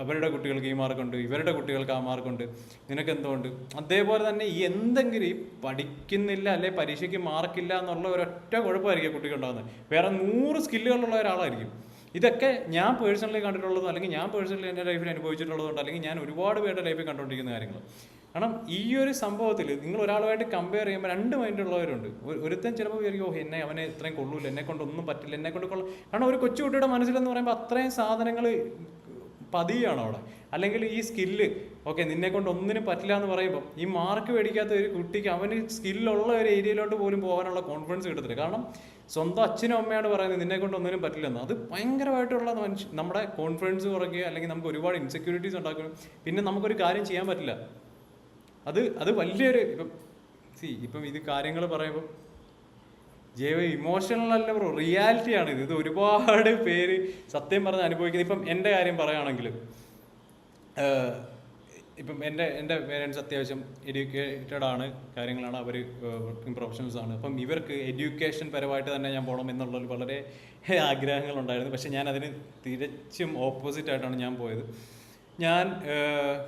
അവരുടെ കുട്ടികൾക്ക് ഈ മാർക്കുണ്ട്, ഇവരുടെ കുട്ടികൾക്ക് ആ മാർക്കുണ്ട്, നിനക്ക് എന്തുകൊണ്ട്. അതേപോലെ തന്നെ ഈ എന്തെങ്കിലും ഈ പഠിക്കുന്നില്ല, അല്ലെ പരീക്ഷയ്ക്ക് മാർക്കില്ല എന്നുള്ള ഒരൊറ്റ കുഴപ്പമായിരിക്കും കുട്ടികളുണ്ടാകുന്നത്. വേറെ 100 സ്കില്ലുകളുള്ള ഒരാളായിരിക്കും. ഇതൊക്കെ ഞാൻ പേഴ്സണലി കണ്ടിട്ടുള്ളതും, അല്ലെങ്കിൽ ഞാൻ പേഴ്സണലി എൻ്റെ ലൈഫിൽ അനുഭവിച്ചിട്ടുള്ളതുകൊണ്ട്, അല്ലെങ്കിൽ ഞാൻ ഒരുപാട് പേരുടെ ലൈഫിൽ കണ്ടുകൊണ്ടിരിക്കുന്ന കാര്യങ്ങൾ. കാരണം ഈ ഒരു സംഭവത്തിൽ നിങ്ങൾ ഒരാളുമായിട്ട് കമ്പയർ ചെയ്യുമ്പോൾ 2 മൈൻഡുള്ളവരുണ്ട്. ഒരുത്തൻ ചിലപ്പോൾ വിചാരിക്കും, അവനെ ഇത്രയും കൊള്ളൂല്ല, എന്നെ കൊണ്ട് ഒന്നും പറ്റില്ല, എന്നെ കൊണ്ട് കൊള്ളാം. കാരണം ഒരു കൊച്ചുകുട്ടിയുടെ മനസ്സിലെന്ന് പറയുമ്പോൾ അത്രയും സാധനങ്ങൾ പതിയാണ് അവിടെ. അല്ലെങ്കിൽ ഈ സ്കില്ല്, ഓക്കെ നിന്നെ കൊണ്ട് ഒന്നിനും പറ്റില്ല എന്ന് പറയുമ്പോൾ ഈ മാർക്ക് മേടിക്കാത്ത ഒരു കുട്ടിക്ക് അവന് സ്കില്ലുള്ള ഒരു ഏരിയയിലോട്ട് പോലും പോകാനുള്ള കോൺഫിഡൻസ് കിട്ടത്തില്ല. കാരണം സ്വന്തം അച്ഛനും അമ്മയാണ് പറയുന്നത് നിന്നെ കൊണ്ട് ഒന്നിനും പറ്റില്ലെന്ന്. അത് ഭയങ്കരമായിട്ടുള്ള നമ്മുടെ കോൺഫിഡൻസ് കുറയ്ക്കുക, അല്ലെങ്കിൽ നമുക്ക് ഒരുപാട് ഇൻസെക്യൂരിറ്റീസ് ഉണ്ടാക്കുക. പിന്നെ നമുക്കൊരു കാര്യം ചെയ്യാൻ പറ്റില്ല. അത് വലിയൊരു ഇപ്പം ഇത് കാര്യങ്ങൾ പറയുമ്പോൾ ഇമോഷണൽ അല്ല ബ്രോ, റിയാലിറ്റിയാണ് ഇത്. ഇത് ഒരുപാട് പേര് സത്യം പറഞ്ഞ് അനുഭവിക്കുന്നത്. ഇപ്പം എൻ്റെ കാര്യം പറയുകയാണെങ്കിൽ, ഇപ്പം എൻ്റെ പേരൻസ് അത്യാവശ്യം എഡ്യൂക്കേറ്റഡ് ആണ്, കാര്യങ്ങളാണ്, അവർ വർക്കിംഗ് പ്രൊഫഷണൽസ് ആണ്. അപ്പം ഇവർക്ക് എഡ്യൂക്കേഷൻ പരമായിട്ട് തന്നെ ഞാൻ പോകണം എന്നുള്ളൊരു വളരെ ആഗ്രഹങ്ങളുണ്ടായിരുന്നു. പക്ഷേ ഞാൻ അതിന് തികച്ചും ഓപ്പോസിറ്റായിട്ടാണ് ഞാൻ പോയത്.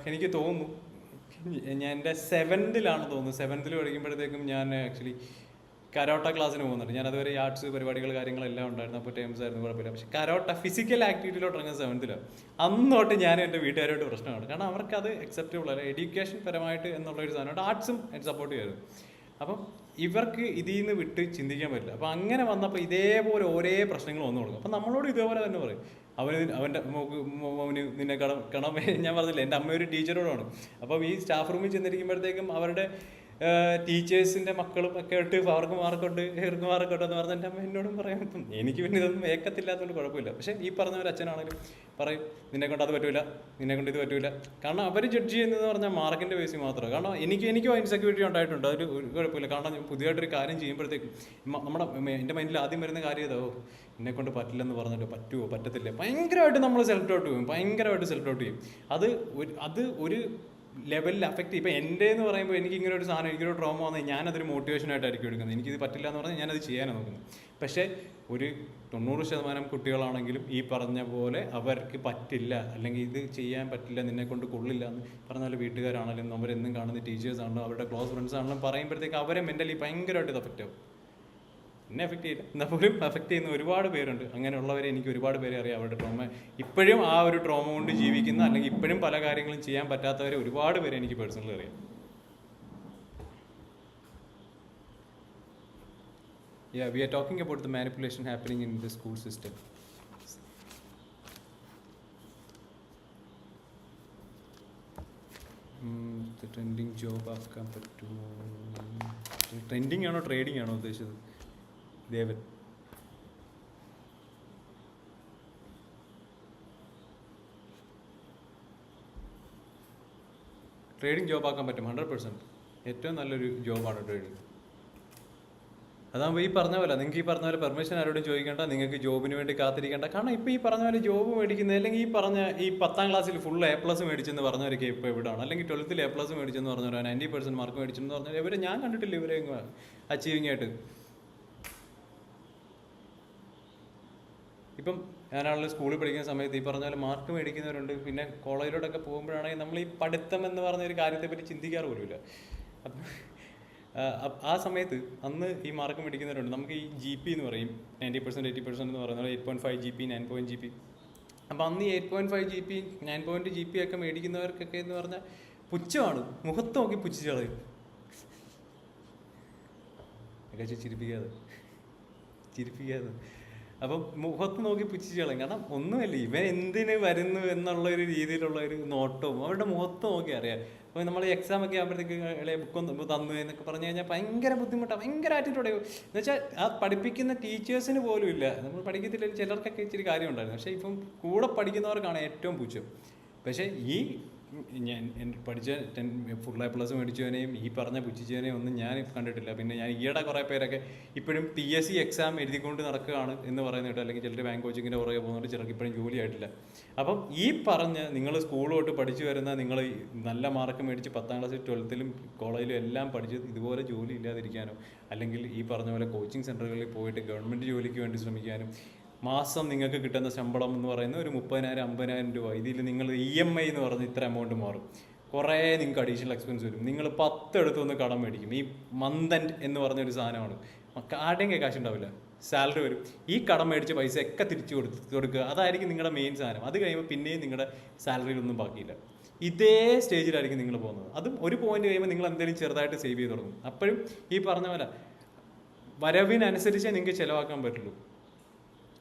എനിക്ക് തോന്നുന്നു ഞാൻ എൻ്റെ 7th തോന്നുന്നു, 7th പഠിക്കുമ്പോഴത്തേക്കും ഞാൻ ആക്ച്വലി കരോട്ട ക്ലാസ്സിന് പോകുന്നുണ്ട്. ഞാൻ അതുവരെ ആർട്സ് പരിപാടികൾ കാര്യങ്ങളെല്ലാം ഉണ്ടായിരുന്നു, അപ്പോൾ ടൈംസ് ആയിരുന്നു, കുഴപ്പമില്ല. പക്ഷേ കരോട്ട ഫിസിക്കൽ ആക്ടിവിറ്റിയിലോട്ട് ഇറങ്ങുന്ന 7th അന്നോട്ട് ഞാൻ എൻ്റെ വീട്ടുകാരോട്ട് പ്രശ്നമാണ്. കാരണം അവർക്കത് അക്സെപ്റ്റബിൾ അല്ല, എഡ്യൂക്കേഷൻ പരമായിട്ട് എന്നുള്ളൊരു സാധനമായിട്ട് ആർട്സും സപ്പോർട്ട് ചെയ്യുമായിരുന്നു. അപ്പം ഇവർക്ക് ഇതിൽ നിന്ന് വിട്ട് ചിന്തിക്കാൻ പറ്റില്ല. അപ്പം അങ്ങനെ വന്നപ്പോൾ ഇതേപോലെ ഒരേ പ്രശ്നങ്ങൾ വന്നു കൊടുക്കും. അപ്പം നമ്മളോട് ഇതേപോലെ തന്നെ പറയും, അവൻ്റെ മോന് നിന്നെ കണം ഞാൻ പറഞ്ഞില്ല, എൻ്റെ അമ്മ ഒരു ടീച്ചറോടാണ്. അപ്പം ഈ സ്റ്റാഫ് റൂമിൽ ചെന്നിരിക്കുമ്പോഴത്തേക്കും അവരുടെ ടീച്ചേഴ്സിൻ്റെ മക്കളും ഒക്കെ ഇട്ട് അവർക്ക് മാർക്കുണ്ട് ഇവർക്ക് മാർക്കുണ്ട് എന്ന് പറഞ്ഞാൽ എൻ്റെ അമ്മ എന്നോടും പറയാം. എനിക്ക് പിന്നെ ഇതൊന്നും ഏക്കത്തില്ലാത്തതുകൊണ്ട് കുഴപ്പമില്ല. പക്ഷേ ഈ പറഞ്ഞവർ അച്ഛനാണെങ്കിലും പറയും, നിന്നെ കൊണ്ട് അത് പറ്റൂല, നിന്നെ കൊണ്ട് ഇത് പറ്റൂല. കാരണം അവർ ജഡ്ജ് ചെയ്യുന്നതെന്ന് പറഞ്ഞാൽ മാർക്കിൻ്റെ ബേസിൽ മാത്രമാണ്. കാരണം എനിക്കും ഇൻസെക്യൂരിറ്റി ഉണ്ടായിട്ടുണ്ട്, അതൊരു കുഴപ്പമില്ല. കാരണം ഞാൻ പുതിയതായിട്ടൊരു കാര്യം ചെയ്യുമ്പോഴത്തേക്കും എൻ്റെ മൈൻഡിൽ ആദ്യം വരുന്ന കാര്യം ഇതോ, എന്നെ കൊണ്ട് പറ്റില്ലെന്ന് പറഞ്ഞിട്ട് പറ്റുമോ പറ്റത്തില്ല, ഭയങ്കരമായിട്ട് നമ്മൾ സെൽഫ് ഡൗട്ട് ചെയ്യും, ഭയങ്കരമായിട്ട് സെൽഫ് ഡൗട്ട് ചെയ്യും. അത് ഒരു ലെവലിൽ അഫക്റ്റ് ചെയ്യും. ഇപ്പം എൻ്റെ എന്ന് പറയുമ്പോൾ എനിക്ക് ഇങ്ങനെ ഒരു സാധനം, എനിക്കൊരു ട്രോമ വന്നാൽ ഞാനതൊരു മോട്ടിവേഷനായിട്ടായിരിക്കും എടുക്കുന്നത്. എനിക്കിത് പറ്റില്ല എന്ന് പറഞ്ഞാൽ ഞാനത് ചെയ്യാനാണ് നോക്കുന്നത്. പക്ഷേ ഒരു 90% കുട്ടികളാണെങ്കിലും ഈ പറഞ്ഞ പോലെ അവർക്ക് പറ്റില്ല, അല്ലെങ്കിൽ ഇത് ചെയ്യാൻ പറ്റില്ല, നിന്നെ കൊണ്ട് കൊള്ളില്ല എന്ന് പറഞ്ഞാൽ വീട്ടുകാരാണെങ്കിലും അവരെന്നും കാണുന്ന ടീച്ചേഴ്സാണെങ്കിലും അവരുടെ ക്ലോസ് ഫ്രണ്ട്സ് ആണെങ്കിലും പറയുമ്പോഴത്തേക്ക് അവരെ മെൻ്റലി ഭയങ്കരമായിട്ട് ഇത് അഫക്റ്റ് ആവും. എന്നെ അഫക്റ്റ് ചെയ്യില്ല, എന്നാൽ പോലും അഫക്റ്റ് ചെയ്യുന്ന ഒരുപാട് പേരുണ്ട്. അങ്ങനെയുള്ളവരെ എനിക്ക് ഒരുപാട് പേരെ അറിയാം. അവരുടെ ട്രോമ ഇപ്പോഴും ആ ഒരു ട്രോമ കൊണ്ട് ജീവിക്കുന്ന, അല്ലെങ്കിൽ ഇപ്പോഴും പല കാര്യങ്ങളും ചെയ്യാൻ പറ്റാത്തവരെ ഒരുപാട് പേരെ എനിക്ക് പേഴ്സണലി അറിയാം. Yeah, we are talking about the manipulation happening in the school system. The trending job ആക്കാൻ പറ്റുമോ? ട്രെൻഡിങ് ആണോ ട്രേഡിംഗ് ആണോ ഉദ്ദേശിച്ചത് ദേവൻ? ട്രേഡിംഗ് ജോബ് ആക്കാൻ പറ്റും, 100%. ഏറ്റവും നല്ലൊരു ജോബാണ് ട്രേഡിംഗ്. അതാകുമ്പോൾ ഈ പറഞ്ഞ പോലെ, നിങ്ങൾക്ക് ഈ പറഞ്ഞ പോലെ പെർമിഷൻ ആരോടും ചോദിക്കേണ്ട, നിങ്ങൾക്ക് ജോബിന് വേണ്ടി കാത്തിരിക്കേണ്ട. കാരണം ഇപ്പോൾ ഈ പറഞ്ഞ പോലെ ജോബ് മേടിക്കുന്നത്, അല്ലെങ്കിൽ ഈ 10th ക്ലാസ്സിൽ ഫുൾ A+ മേടിച്ചെന്ന് പറഞ്ഞവരൊക്കെ ഇപ്പോൾ എവിടെയാണ്, അല്ലെങ്കിൽ 12th A+ മേടിച്ചെന്ന് പറഞ്ഞവർ 90% മാർക്ക് മേടിച്ചെന്ന് പറഞ്ഞാൽ ഇവരെ ഞാൻ കണ്ടിട്ടില്ല ഇവരെ അച്ചീവിങ് ആയിട്ട്. ഇപ്പം ഞാനാണെങ്കിൽ സ്കൂളിൽ പഠിക്കുന്ന സമയത്ത് ഈ പറഞ്ഞ പോലെ മാർക്ക് മേടിക്കുന്നവരുണ്ട്. പിന്നെ കോളേജിലോട്ടൊക്കെ പോകുമ്പോഴാണെങ്കിൽ നമ്മൾ ഈ പഠിത്തം എന്ന് പറഞ്ഞ ഒരു കാര്യത്തെപ്പറ്റി ചിന്തിക്കാറ് പോലുമില്ല. അപ്പം ആ സമയത്ത് അന്ന് ഈ മാർക്ക് മേടിക്കുന്നവരുണ്ട്. നമുക്ക് ഈ GP എന്ന് പറയും, 90% 80% എന്ന് പറയുന്നത് 8.5 GP 9 GP. അപ്പം അന്ന് ഈ 8.5 GP 9 GP ഒക്കെ മേടിക്കുന്നവർക്കൊക്കെ എന്ന് പറഞ്ഞാൽ പുച്ഛമാണ്. മുഖത്ത് നോക്കി പുച്ഛിച്ച് കളയും. ചിരിപ്പിക്കാതെ അപ്പം മുഖത്ത് നോക്കി പുച്ഛിച്ച് കളയും. കാരണം ഒന്നുമല്ല, ഇവൻ എന്തിന് വരുന്നു എന്നുള്ളൊരു രീതിയിലുള്ള ഒരു നോട്ടവും അവരുടെ മുഖത്ത് നോക്കി അറിയാം. അപ്പോൾ നമ്മൾ എക്സാം ഒക്കെ ആകുമ്പോഴത്തേക്ക് ബുക്കൊന്ന് തന്നു എന്നൊക്കെ പറഞ്ഞു കഴിഞ്ഞാൽ ഭയങ്കര ബുദ്ധിമുട്ടാണ്, ഭയങ്കര ആറ്റിറ്റ്യൂഡ്. എന്ന് വെച്ചാൽ ആ പഠിപ്പിക്കുന്ന ടീച്ചേഴ്സിന് പോലും ഇല്ല, നമ്മൾ പഠിക്കത്തില്ല, ചിലർക്കൊക്കെ ഇച്ചിരി കാര്യം ഉണ്ടായിരുന്നു. പക്ഷേ ഇപ്പം കൂടെ പഠിക്കുന്നവർക്കാണ് ഏറ്റവും പുച്ഛം. പക്ഷേ ഈ ഞാൻ പഠിച്ച ഫുൾ A+ മേടിച്ചവനെയും ഈ പറഞ്ഞ പുച്ഛിച്ചവനെയും ഒന്നും ഞാൻ കണ്ടിട്ടില്ല. പിന്നെ ഞാൻ ഈയിടെ കുറേ പേരൊക്കെ ഇപ്പോഴും PSC എക്സാം എഴുതിക്കൊണ്ട് നടക്കുകയാണ് എന്ന് പറയുന്നത് കേട്ടോ. അല്ലെങ്കിൽ ചിലർ ബാങ്ക് കോച്ചിങ്ങിൻ്റെ പുറകെ പോകുന്നുണ്ട്, ചിലർക്ക് ഇപ്പോഴും ജോലി ആയിട്ടില്ല. അപ്പം ഈ പറഞ്ഞ് നിങ്ങൾ സ്കൂളിലോട്ട് പഠിച്ചു വരുന്ന, നിങ്ങൾ നല്ല മാർക്ക് മേടിച്ച് 10th ക്ലാസ്സിൽ 12th കോളേജിലും എല്ലാം പഠിച്ച് ഇതുപോലെ ജോലി ഇല്ലാതിരിക്കാനോ, അല്ലെങ്കിൽ ഈ പറഞ്ഞ പോലെ കോച്ചിങ് സെൻ്ററുകളിൽ പോയിട്ട് ഗവൺമെൻറ് ജോലിക്ക് വേണ്ടി ശ്രമിക്കാനും, മാസം നിങ്ങൾക്ക് കിട്ടുന്ന ശമ്പളം എന്ന് പറയുന്നത് ഒരു 30,000 50,000 രൂപ. ഇതിൽ നിങ്ങൾ EMI എന്ന് പറഞ്ഞ് ഇത്ര എമൗണ്ട് മാറും, കുറേ നിങ്ങൾക്ക് അഡീഷണൽ എക്സ്പെൻസ് വരും. നിങ്ങൾ 10 എടുത്തൊന്ന് കടം മേടിക്കും. ഈ മന്ത് എൻഡ് എന്ന് പറഞ്ഞൊരു സാധനമാണ്. ആരുടെയും കാശ് ഉണ്ടാവില്ല, സാലറി വരും. ഈ കടം മേടിച്ച പൈസ ഒക്കെ തിരിച്ചു കൊടുക്കുക, അതായിരിക്കും നിങ്ങളുടെ മെയിൻ സാധനം. അത് കഴിയുമ്പോൾ പിന്നെയും നിങ്ങളുടെ സാലറിയിലൊന്നും ബാക്കിയില്ല. ഇതേ സ്റ്റേജിലായിരിക്കും നിങ്ങൾ പോകുന്നത്. അതും ഒരു പോയിന്റ് കഴിയുമ്പോൾ നിങ്ങൾ എന്തെങ്കിലും ചെറുതായിട്ട് സേവ് ചെയ്ത് തുടങ്ങും. അപ്പോഴും ഈ പറഞ്ഞ പോലെ വരവിനനുസരിച്ചേ നിങ്ങൾക്ക് ചിലവാക്കാൻ പറ്റുള്ളൂ.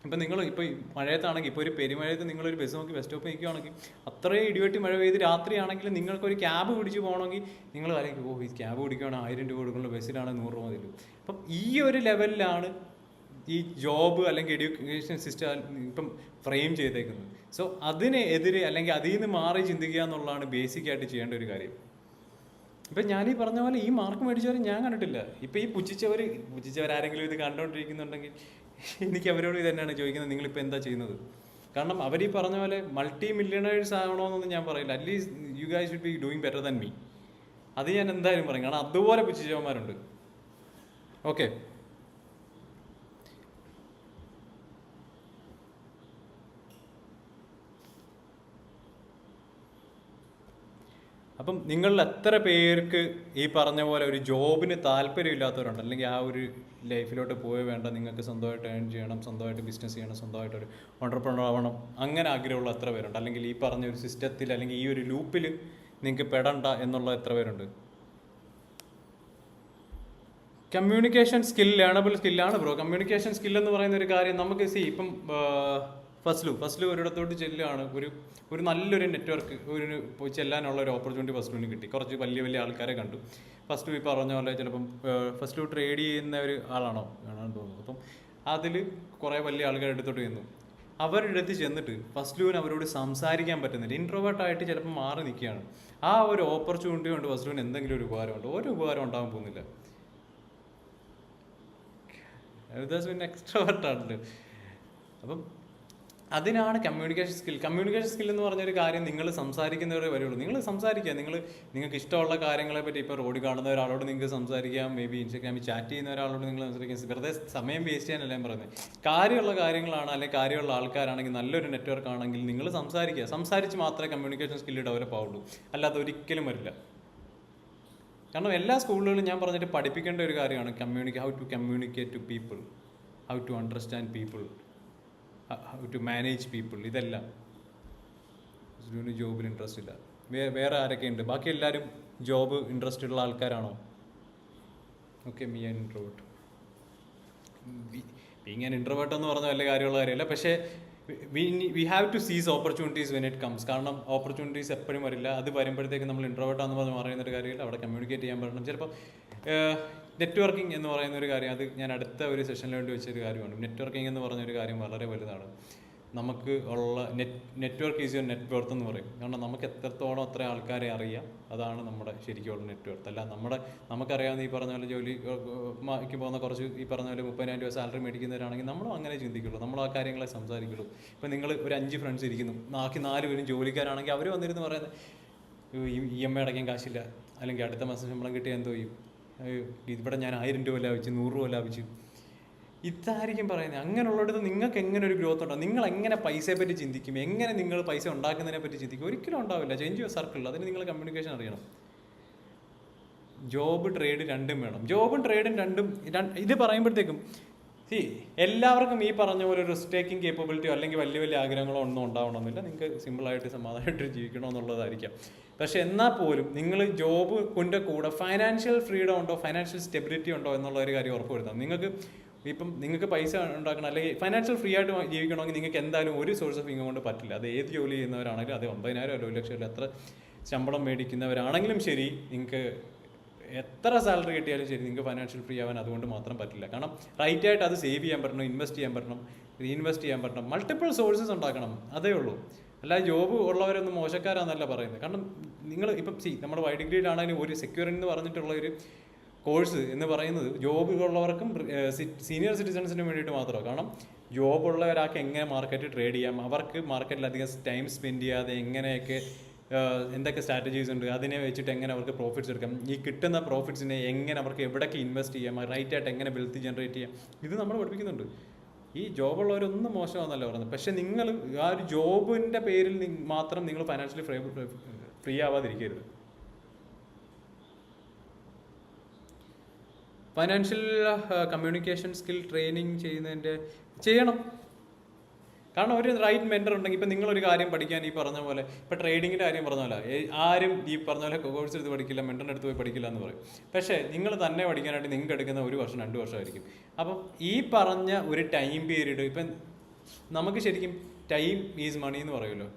ഇപ്പം നിങ്ങൾ ഇപ്പോൾ മഴയത്താണെങ്കിൽ, ഇപ്പോൾ ഒരു പെരുമഴയത്ത് നിങ്ങളൊരു ബസ് നോക്കി ബസ് സ്റ്റോപ്പ് നിൽക്കുകയാണെങ്കിൽ, അത്രയും ഇടിവെട്ടി മഴ പെയ്ത് രാത്രിയാണെങ്കിൽ നിങ്ങൾക്കൊരു ക്യാബ് പിടിച്ച് പോകണമെങ്കിൽ നിങ്ങൾ ആരെങ്കിലും ഈ ക്യാബ് പിടിക്കുകയാണെങ്കിൽ 1000 രൂപ കൊടുക്കുന്ന ബസ്സിലാണ് 100 രൂപ തരും. അപ്പം ഈ ഒരു ലെവലിലാണ് ഈ ജോബ് അല്ലെങ്കിൽ എഡ്യൂക്കേഷൻ സിസ്റ്റം ഇപ്പം ഫ്രെയിം ചെയ്തേക്കുന്നത്. സോ അതിനെതിരെ അല്ലെങ്കിൽ അതിൽ നിന്ന് മാറി ചിന്തിക്കുക എന്നുള്ളതാണ് ബേസിക്കായിട്ട് ചെയ്യേണ്ട ഒരു കാര്യം. ഇപ്പം ഞാൻ ഈ പറഞ്ഞ പോലെ ഈ മാർക്ക് മേടിച്ചവരെ ഞാൻ കണ്ടിട്ടില്ല. ഇപ്പം ഈ പുച്ഛിച്ചവരാരെങ്കിലും ഇത് കണ്ടുകൊണ്ടിരിക്കുന്നുണ്ടെങ്കിൽ എനിക്ക് അവരോട് ഇത് തന്നെയാണ് ചോദിക്കുന്നത്, നിങ്ങളിപ്പോൾ എന്താ ചെയ്യുന്നത്? കാരണം അവർ ഈ പറഞ്ഞ പോലെ മൾട്ടി മില്യണേഴ്സ് ആവണമെന്നൊന്നും ഞാൻ പറയില്ല. At least you guys should be doing better than me. അത് ഞാൻ എന്തായാലും പറയും, കാരണം അതുപോലെ പുച്ഛിച്ചവന്മാരുണ്ട്. ഓക്കെ, അപ്പം നിങ്ങളിൽ എത്ര പേർക്ക് ഈ പറഞ്ഞ പോലെ ഒരു ജോബിന് താല്പര്യമില്ലാത്തവരുണ്ട്, അല്ലെങ്കിൽ ആ ഒരു ലൈഫിലോട്ട് പോയേ വേണ്ട, നിങ്ങൾക്ക് സ്വന്തമായിട്ട് ഏൺ ചെയ്യണം, സ്വന്തമായിട്ട് ബിസിനസ് ചെയ്യണം, സ്വന്തമായിട്ടൊരു ഓണ്ടർപ്രണർ ആവണം, അങ്ങനെ ആഗ്രഹമുള്ള എത്ര പേരുണ്ട്? അല്ലെങ്കിൽ ഈ പറഞ്ഞ ഒരു സിസ്റ്റത്തിൽ അല്ലെങ്കിൽ ഈ ഒരു ലൂപ്പിൽ നിങ്ങൾക്ക് പെടണ്ട എന്നുള്ള എത്ര പേരുണ്ട്? കമ്മ്യൂണിക്കേഷൻ സ്കിൽ ലേണബിൾ സ്കില്ലാണ് ബ്രോ. കമ്മ്യൂണിക്കേഷൻ സ്കിൽ എന്ന് പറയുന്ന ഒരു കാര്യം നമുക്ക് ഇപ്പം ഫസ്ലു ഒരിടത്തോട്ട് ചെല്ലുകയാണ്, ഒരു നല്ലൊരു നെറ്റ്വർക്ക് ചെല്ലാനുള്ള ഒരു ഓപ്പർച്യൂണിറ്റി ഫസ്ലുവിന് കിട്ടി. കുറച്ച് വലിയ വലിയ ആൾക്കാരെ കണ്ടു. ഫസ്ലു ഈ പറഞ്ഞ പോലെ ചിലപ്പം ഫസ്ലു ട്രേഡ് ചെയ്യുന്ന ഒരു ആളാണോ കാണാൻ തോന്നുന്നു. അപ്പം അതിൽ കുറേ വലിയ ആൾക്കാർ എടുത്തോട്ട് ചെന്നു. അവരുടെ അടുത്ത് ചെന്നിട്ട് ഫസ്ലുവിന് അവരോട് സംസാരിക്കാൻ പറ്റുന്നില്ല, ഇൻട്രോവേർട്ടായിട്ട് ചിലപ്പോൾ മാറി നിൽക്കുകയാണ്. ആ ഒരു ഓപ്പർച്യൂണിറ്റി കൊണ്ട് ഫസ്ലുവിന് എന്തെങ്കിലും ഒരു ഉപകാരമുണ്ടോ? ഒരു ഉപകാരം ഉണ്ടാകാൻ പോകുന്നില്ല. പിന്നെ എക്സ്ട്രോവേർട്ടാണല്ലോ. അപ്പം അതിനാണ് കമ്മ്യൂണിക്കേഷൻ സ്കിൽ. കമ്മ്യൂണിക്കേഷൻ സ്കിൽ എന്ന് പറഞ്ഞൊരു കാര്യം നിങ്ങൾ സംസാരിക്കുന്നവരെ വരുള്ളൂ. നിങ്ങൾ സംസാരിക്കുക, നിങ്ങൾക്ക് ഇഷ്ടമുള്ള കാര്യങ്ങളെ പറ്റി. ഇപ്പോൾ റോഡിൽ കാണുന്ന ഒരാളോട് നിങ്ങൾക്ക് സംസാരിക്കാം, മേ ബി ഇൻസ്റ്റാഗ്രാമിൽ ചാറ്റ് ചെയ്യുന്ന ഒരാളോട് നിങ്ങൾ സംസാരിക്കാം. വെറുതെ സമയം വേസ്റ്റ് ചെയ്യാനല്ല ഞാൻ പറയുന്നത്. കാര്യമുള്ള കാര്യങ്ങളാണ്, അല്ലെങ്കിൽ കാര്യമുള്ള ആൾക്കാരാണെങ്കിൽ, നല്ലൊരു നെറ്റ്വർക്ക് ആണെങ്കിൽ നിങ്ങൾ സംസാരിക്കുക. സംസാരിച്ച് മാത്രമേ കമ്മ്യൂണിക്കേഷൻ സ്കില്ല് ഡെവലപ്പ് ആവുള്ളൂ, അല്ലാതെ ഒരിക്കലും വരില്ല. കാരണം എല്ലാ സ്കൂളുകളിലും ഞാൻ പറഞ്ഞിട്ട് പഠിപ്പിക്കേണ്ട ഒരു കാര്യമാണ് how to communicate to people, how to understand people, how to manage people. ഇതെല്ലാം ജോബിൽ ഇൻട്രസ്റ്റ് ഇല്ല. വേറെ ആരൊക്കെ ഉണ്ട്? ബാക്കി എല്ലാവരും ജോബ് ഇൻട്രസ്റ്റ് ഉള്ള ആൾക്കാരാണോ? Okay, me an introvert. Being an introvert എന്ന് പറഞ്ഞാൽ വലിയ കാര്യമുള്ള കാര്യമല്ല. പക്ഷേ we have to seize opportunities when it comes. കാരണം ഓപ്പർച്യൂണിറ്റീസ് എപ്പോഴും വരില്ല. അത് വരുമ്പോഴത്തേക്ക് നമ്മൾ ഇൻട്രോവേർട്ടാന്ന് പറഞ്ഞ് പറയുന്നൊരു കാര്യമില്ല. അവിടെ കമ്മ്യൂണിക്കേറ്റ് ചെയ്യാൻ പറ്റണം. ചിലപ്പോൾ നെറ്റ്വർക്കിംഗ് എന്ന് പറയുന്ന ഒരു കാര്യം, അത് ഞാൻ അടുത്ത ഒരു സെഷനിൽ വേണ്ടി വെച്ചൊരു കാര്യമാണ്. നെറ്റ്വർക്കിംഗ് എന്ന് പറഞ്ഞൊരു കാര്യം വളരെ വലുതാണ്. നമുക്ക് ഉള്ള network is your net worth എന്ന് പറയും. കാരണം നമുക്ക് എത്രത്തോളം അത്ര ആൾക്കാരെ അറിയാം, അതാണ് നമ്മുടെ ശരിക്കുള്ള നെറ്റ് വർത്ത്. അല്ല നമുക്കറിയാവുന്ന ഈ പറഞ്ഞ പോലെ ജോലിക്ക് പോകുന്ന കുറച്ച് ഈ പറഞ്ഞ പോലെ 30,000 രൂപ സാലറി മേടിക്കുന്നവരാണെങ്കിൽ നമ്മളും അങ്ങനെ ചിന്തിക്കുള്ളൂ, നമ്മൾ ആ കാര്യങ്ങളെ സംസാരിക്കുള്ളൂ. ഇപ്പം നിങ്ങൾ ഒരു 5 ഫ്രണ്ട്സ് ഇരിക്കുന്നു, ബാക്കി 4 പേരും ജോലിക്കാരാണെങ്കിൽ അവർ വന്നിരുന്ന് പറയുന്നത് EMI അടയ്ക്കാൻ കാശില്ല, അല്ലെങ്കിൽ അടുത്ത മാസം ശമ്പളം കിട്ടിയാൽ എന്തോ ചെയ്യും, ഇവിടെ ഞാൻ 1000 രൂപ ലാഭിച്ചു, 100 രൂപ ലാഭിച്ചു, ഇതായിരിക്കും പറയുന്നത്. അങ്ങനെയുള്ളിടത്ത് നിങ്ങൾക്ക് എങ്ങനെ ഒരു ഗ്രോത്ത് ഉണ്ടാകും? നിങ്ങൾ എങ്ങനെ പൈസയെ പറ്റി ചിന്തിക്കും? എങ്ങനെ നിങ്ങൾ പൈസ ഉണ്ടാക്കുന്നതിനെ പറ്റി ചിന്തിക്കും? ഒരിക്കലും ഉണ്ടാവില്ല. Change your circle. അതിന് നിങ്ങൾ കമ്മ്യൂണിക്കേഷൻ അറിയണം. ജോബ് ട്രേഡ് രണ്ടും വേണം. ജോബും ട്രേഡും രണ്ടും ഇത് പറയുമ്പോഴത്തേക്കും എല്ലാവർക്കും ഈ പറഞ്ഞ പോലെ ഒരു റിസ്ക് ടേക്കിംഗ് കേപ്പബിലിറ്റിയോ അല്ലെങ്കിൽ വലിയ വലിയ ആഗ്രഹങ്ങളോ ഒന്നും ഉണ്ടാവണമെന്നില്ല. നിങ്ങൾക്ക് സിമ്പിളായിട്ട് സമാധാനമായിട്ട് ജീവിക്കണമെന്നുള്ളതായിരിക്കാം. പക്ഷെ എന്നാൽ പോലും നിങ്ങൾ ജോബ് കൊണ്ട് കൂടെ ഫൈനാൻഷ്യൽ ഫ്രീഡം ഉണ്ടോ, ഫൈനാൻഷ്യൽ സ്റ്റെബിലിറ്റി ഉണ്ടോ എന്നുള്ള ഒരു കാര്യം ഉറപ്പുവരുത്താം. നിങ്ങൾക്ക് പൈസ ഉണ്ടാക്കണം, അല്ലെങ്കിൽ ഫൈനാൻഷ്യൽ ഫ്രീ ആയിട്ട് ജീവിക്കണമെങ്കിൽ നിങ്ങൾക്ക് എന്തായാലും ഒരു സോഴ്സ് ഓഫ് ഇൻകം കൊണ്ട് പറ്റില്ല. അത് ഏത് ജോലി ചെയ്യുന്നവരാണെങ്കിലും, അത് 50,000 1 ലക്ഷം എത്ര ശമ്പളം മേടിക്കുന്നവരാണെങ്കിലും ശരി, നിങ്ങൾക്ക് എത്ര സാലറി കിട്ടിയാലും ശരി, നിങ്ങൾക്ക് ഫൈനാൻഷ്യൽ ഫ്രീ ആവാൻ അതുകൊണ്ട് മാത്രം പറ്റില്ല. കാരണം റൈറ്റ് ആയിട്ട് അത് സേവ് ചെയ്യാൻ പറ്റണം, ഇൻവെസ്റ്റ് ചെയ്യാൻ പറ്റണം, റീഇൻവെസ്റ്റ് ചെയ്യാൻ പറ്റണം, മൾട്ടിപ്പിൾ സോഴ്സസ് ഉണ്ടാക്കണം. അതേ ഉള്ളൂ. അല്ലാതെ ജോബ് ഉള്ളവരൊന്നും മോശക്കാരാന്നല്ല പറയുന്നത്. കാരണം നിങ്ങൾ ഇപ്പം നമ്മുടെ വൈ ഡിഗ്രിയിലാണെങ്കിലും ഒരു സെക്യൂർ എന്ന് പറഞ്ഞിട്ടുള്ള ഒരു കോഴ്സ് എന്ന് പറയുന്നത് ജോബ് ഉള്ളവർക്കും സീനിയർ സിറ്റിസൺസിന് വേണ്ടിയിട്ട് മാത്രമാണ്. കാരണം ജോബ് ഉള്ള ഒരാൾക്ക് എങ്ങനെ മാർക്കറ്റ് ട്രേഡ് ചെയ്യാം, അവർക്ക് മാർക്കറ്റിൽ അധികം ടൈം സ്പെൻഡ് ചെയ്യാതെ എങ്ങനെയൊക്കെ എന്തൊക്കെ സ്ട്രാറ്റജീസ് ഉണ്ട്, അതിനെ വെച്ചിട്ട് എങ്ങനെ അവർക്ക് പ്രോഫിറ്റ്സ് എടുക്കാം, ഈ കിട്ടുന്ന പ്രോഫിറ്റ്സിനെ എങ്ങനെ അവർക്ക് എവിടേക്ക് ഇൻവെസ്റ്റ് ചെയ്യാം, റൈറ്റായിട്ട് എങ്ങനെ വെൽത്ത് ജനറേറ്റ് ചെയ്യാം, ഇത് നമ്മൾ പഠിപ്പിക്കുന്നുണ്ട്. ഈ ജോബുള്ളവരൊന്നും മോശമാണെന്നല്ല പറയുന്നത്. പക്ഷെ നിങ്ങൾ ആ ഒരു ജോബിൻ്റെ പേരിൽ മാത്രം നിങ്ങൾ ഫൈനാൻഷ്യലി ഫ്രീ ആവാതിരിക്കരുത്. ഫൈനാൻഷ്യൽ കമ്മ്യൂണിക്കേഷൻ സ്കിൽ ട്രെയിനിങ് ചെയ്യണം. കാരണം ഒരു റൈറ്റ് മെൻറ്റർ ഉണ്ടെങ്കിൽ, ഇപ്പം നിങ്ങളൊരു കാര്യം പഠിക്കാൻ ഈ പറഞ്ഞ പോലെ, ഇപ്പം ട്രേഡിങ്ങിൻ്റെ കാര്യം പറഞ്ഞ പോലെ ആരും ഈ പറഞ്ഞ പോലെ കോഴ്സ് എടുത്ത് പഠിക്കില്ല, മെൻറ്ററിൻ്റെ അടുത്ത് പോയി പഠിക്കില്ല എന്ന് പറയും. പക്ഷേ നിങ്ങൾ തന്നെ പഠിക്കാനായിട്ട് നിങ്ങൾക്ക് എടുക്കുന്ന 1 വർഷം 2 വർഷമായിരിക്കും. അപ്പം ഈ പറഞ്ഞ ഒരു ടൈം പീരീഡ്, ഇപ്പം നമുക്ക് ശരിക്കും ടൈം ഈസ് മണി എന്ന് പറയുമല്ലോ.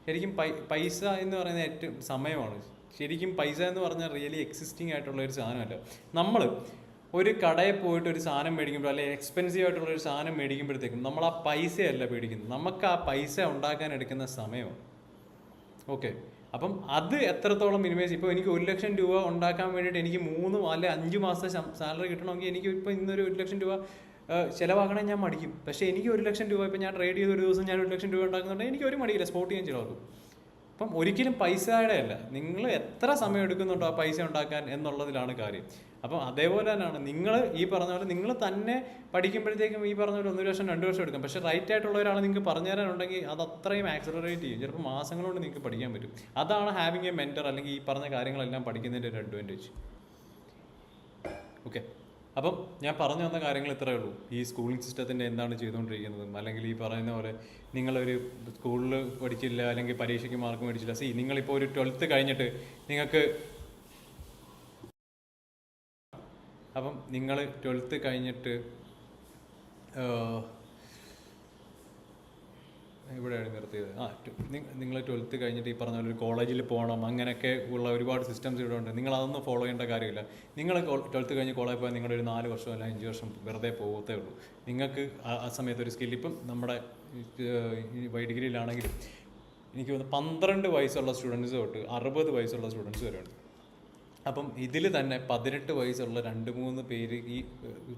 ശരിക്കും പൈസ എന്ന് പറയുന്നത് ഏറ്റവും സമയമാണ്. ശരിക്കും പൈസ എന്ന് പറഞ്ഞാൽ റിയലി എക്സിസ്റ്റിംഗ് ആയിട്ടുള്ള ഒരു സാധനമല്ല. നമ്മൾ ഒരു കടയിൽ പോയിട്ട് ഒരു സാധനം മേടിക്കുമ്പോൾ, അല്ലെങ്കിൽ എക്സ്പെൻസീവ് ആയിട്ടുള്ള ഒരു സാധനം മേടിക്കുമ്പോഴത്തേക്കും നമ്മൾ ആ പൈസയല്ല പേടിക്കുന്നത്, നമുക്ക് ആ പൈസ ഉണ്ടാക്കാൻ എടുക്കുന്ന സമയമാണ്. ഓക്കെ, അപ്പം അത് എത്രത്തോളം മിനിമൈസ്. ഇപ്പോൾ എനിക്ക് 1,00,000 രൂപ ഉണ്ടാക്കാൻ വേണ്ടിയിട്ട് എനിക്ക് 3 അല്ലെ 5 മാസത്തെ സാലറി കിട്ടണമെങ്കിൽ എനിക്ക് ഇപ്പോൾ ഇന്നൊരു 1,00,000 രൂപ ചിലവാക്കണേ ഞാൻ മടിക്കും. പക്ഷേ എനിക്ക് 1,00,000 രൂപ ഇപ്പോൾ ഞാൻ ട്രേഡ് ചെയ്ത് ഒരു ദിവസം ഞാൻ 1,00,000 രൂപ ഉണ്ടാക്കുന്നുണ്ടെങ്കിൽ എനിക്ക് ഒരു മടിയില്ല, സ്പോട്ട് ഞാൻ ചിലവാക്കും. അപ്പം ഒരിക്കലും പൈസയുടെ അല്ല, നിങ്ങൾ എത്ര സമയം എടുക്കുന്നുണ്ടോ ആ പൈസ ഉണ്ടാക്കാൻ എന്നുള്ളതിലാണ് കാര്യം. അപ്പം അതേപോലെ തന്നെയാണ് നിങ്ങൾ ഈ പറഞ്ഞ പോലെ നിങ്ങൾ തന്നെ പഠിക്കുമ്പോഴത്തേക്കും ഈ പറഞ്ഞ പോലെ 1 വർഷം 2 വർഷം എടുക്കും. പക്ഷേ റൈറ്റ് ആയിട്ടുള്ള ഒരാൾ നിങ്ങൾക്ക് പറഞ്ഞു തരാനുണ്ടെങ്കിൽ അത് അത്രയും ആക്സലറേറ്റ് ചെയ്യും. ചിലപ്പോൾ മാസങ്ങൾ കൊണ്ട് നിങ്ങൾക്ക് പഠിക്കാൻ പറ്റും. അതാണ് ഹാവിങ് എ മെൻറ്റർ, അല്ലെങ്കിൽ ഈ പറഞ്ഞ കാര്യങ്ങളെല്ലാം പഠിക്കുന്നതിൻ്റെ ഒരു അഡ്വാൻറ്റേജ്. ഓക്കെ, അപ്പം ഞാൻ പറഞ്ഞു വന്ന കാര്യങ്ങൾ ഇത്രയേ ഉള്ളൂ. ഈ സ്കൂളിംഗ് സിസ്റ്റത്തിൻ്റെ എന്താണ് ചെയ്തുകൊണ്ടിരിക്കുന്നതും, അല്ലെങ്കിൽ ഈ പറയുന്ന പോലെ നിങ്ങളൊരു സ്കൂളിൽ പഠിച്ചില്ല, അല്ലെങ്കിൽ പരീക്ഷയ്ക്ക് മാർക്ക് മേടിച്ചില്ല. നിങ്ങളിപ്പോൾ ഒരു 12th കഴിഞ്ഞിട്ട് നിങ്ങൾക്ക്, അപ്പം നിങ്ങൾ 12th കഴിഞ്ഞിട്ട് ഇവിടെയാണ് നിർത്തിയത്. നിങ്ങൾ 12th കഴിഞ്ഞിട്ട് ഈ പറഞ്ഞ പോലെ ഒരു കോളേജിൽ പോകണം, അങ്ങനെയൊക്കെ ഉള്ള ഒരുപാട് സിസ്റ്റംസ് ഇവിടെ ഉണ്ട്. നിങ്ങൾ അതൊന്നും ഫോളോ ചെയ്യേണ്ട കാര്യമില്ല. നിങ്ങൾ 12th കഴിഞ്ഞ് കോളേജിൽ പോയാൽ നിങ്ങളൊരു 4 വർഷം അല്ലെങ്കിൽ 5 വർഷം വെറുതെ പോകത്തേ ഉള്ളൂ. നിങ്ങൾക്ക് ആ സമയത്ത് ഒരു സ്കിൽ, ഇപ്പം നമ്മുടെ ഡിഗ്രിയിലാണെങ്കിലും എനിക്ക് തോന്നുന്നു 12 വയസ്സുള്ള സ്റ്റുഡൻസ് തൊട്ട് 60 വയസ്സുള്ള സ്റ്റുഡൻസ് വരെ ഉണ്ട്. അപ്പം ഇതിൽ തന്നെ 18 വയസ്സുള്ള 2-3 പേര് ഈ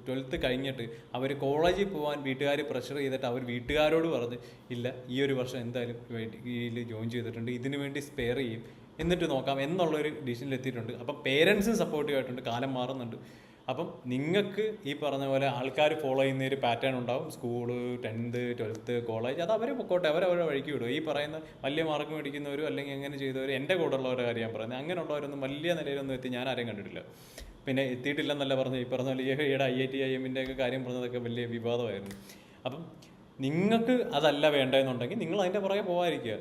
12th കഴിഞ്ഞിട്ട് അവർ കോളേജിൽ പോകാൻ വീട്ടുകാർ പ്രഷർ ചെയ്തിട്ട് അവർ വീട്ടുകാരോട് പറഞ്ഞ് ഇല്ല ഈ ഒരു വർഷം എന്തായാലും ഇതിൽ ജോയിൻ ചെയ്തിട്ടുണ്ട്, ഇതിനു വേണ്ടി സ്പെയർ ചെയ്യും, എന്നിട്ട് നോക്കാം എന്നുള്ളൊരു ഡിസിഷനിലെത്തിയിട്ടുണ്ട്. അപ്പം പേരൻസും സപ്പോർട്ടീവ് ആയിട്ടുണ്ട്. കാലം മാറുന്നുണ്ട്. അപ്പം നിങ്ങൾക്ക് ഈ പറഞ്ഞ പോലെ ആൾക്കാർ ഫോളോ ചെയ്യുന്ന ഒരു പാറ്റേൺ ഉണ്ടാവും. സ്കൂള്, 10th 12th കോളേജ്, അത് അവർ പൊക്കോട്ടെ, അവരവരുടെ വഴിക്ക് വിടും. ഈ പറയുന്ന വലിയ മാർക്ക് മേടിക്കുന്നവരും അല്ലെങ്കിൽ എങ്ങനെ ചെയ്തവർ, എൻ്റെ കൂടെ ഉള്ളവരുടെ കാര്യം ഞാൻ പറയുന്നത്, അങ്ങനെയുള്ളവരൊന്നും വലിയ നിലയിലൊന്നും എത്തി ഞാൻ ആരെയും കണ്ടിട്ടില്ല. പിന്നെ എത്തിയിട്ടില്ലെന്നല്ല പറഞ്ഞു, ഈ പറഞ്ഞ പോലെ ഈയിടെ IIT IIM ഒക്കെ കാര്യം പറഞ്ഞതൊക്കെ വലിയ വിവാദമായിരുന്നു. അപ്പം നിങ്ങൾക്ക് അതല്ല വേണ്ടതെന്നുണ്ടെങ്കിൽ നിങ്ങൾ അതിൻ്റെ പുറകെ പോകാതിരിക്കുക.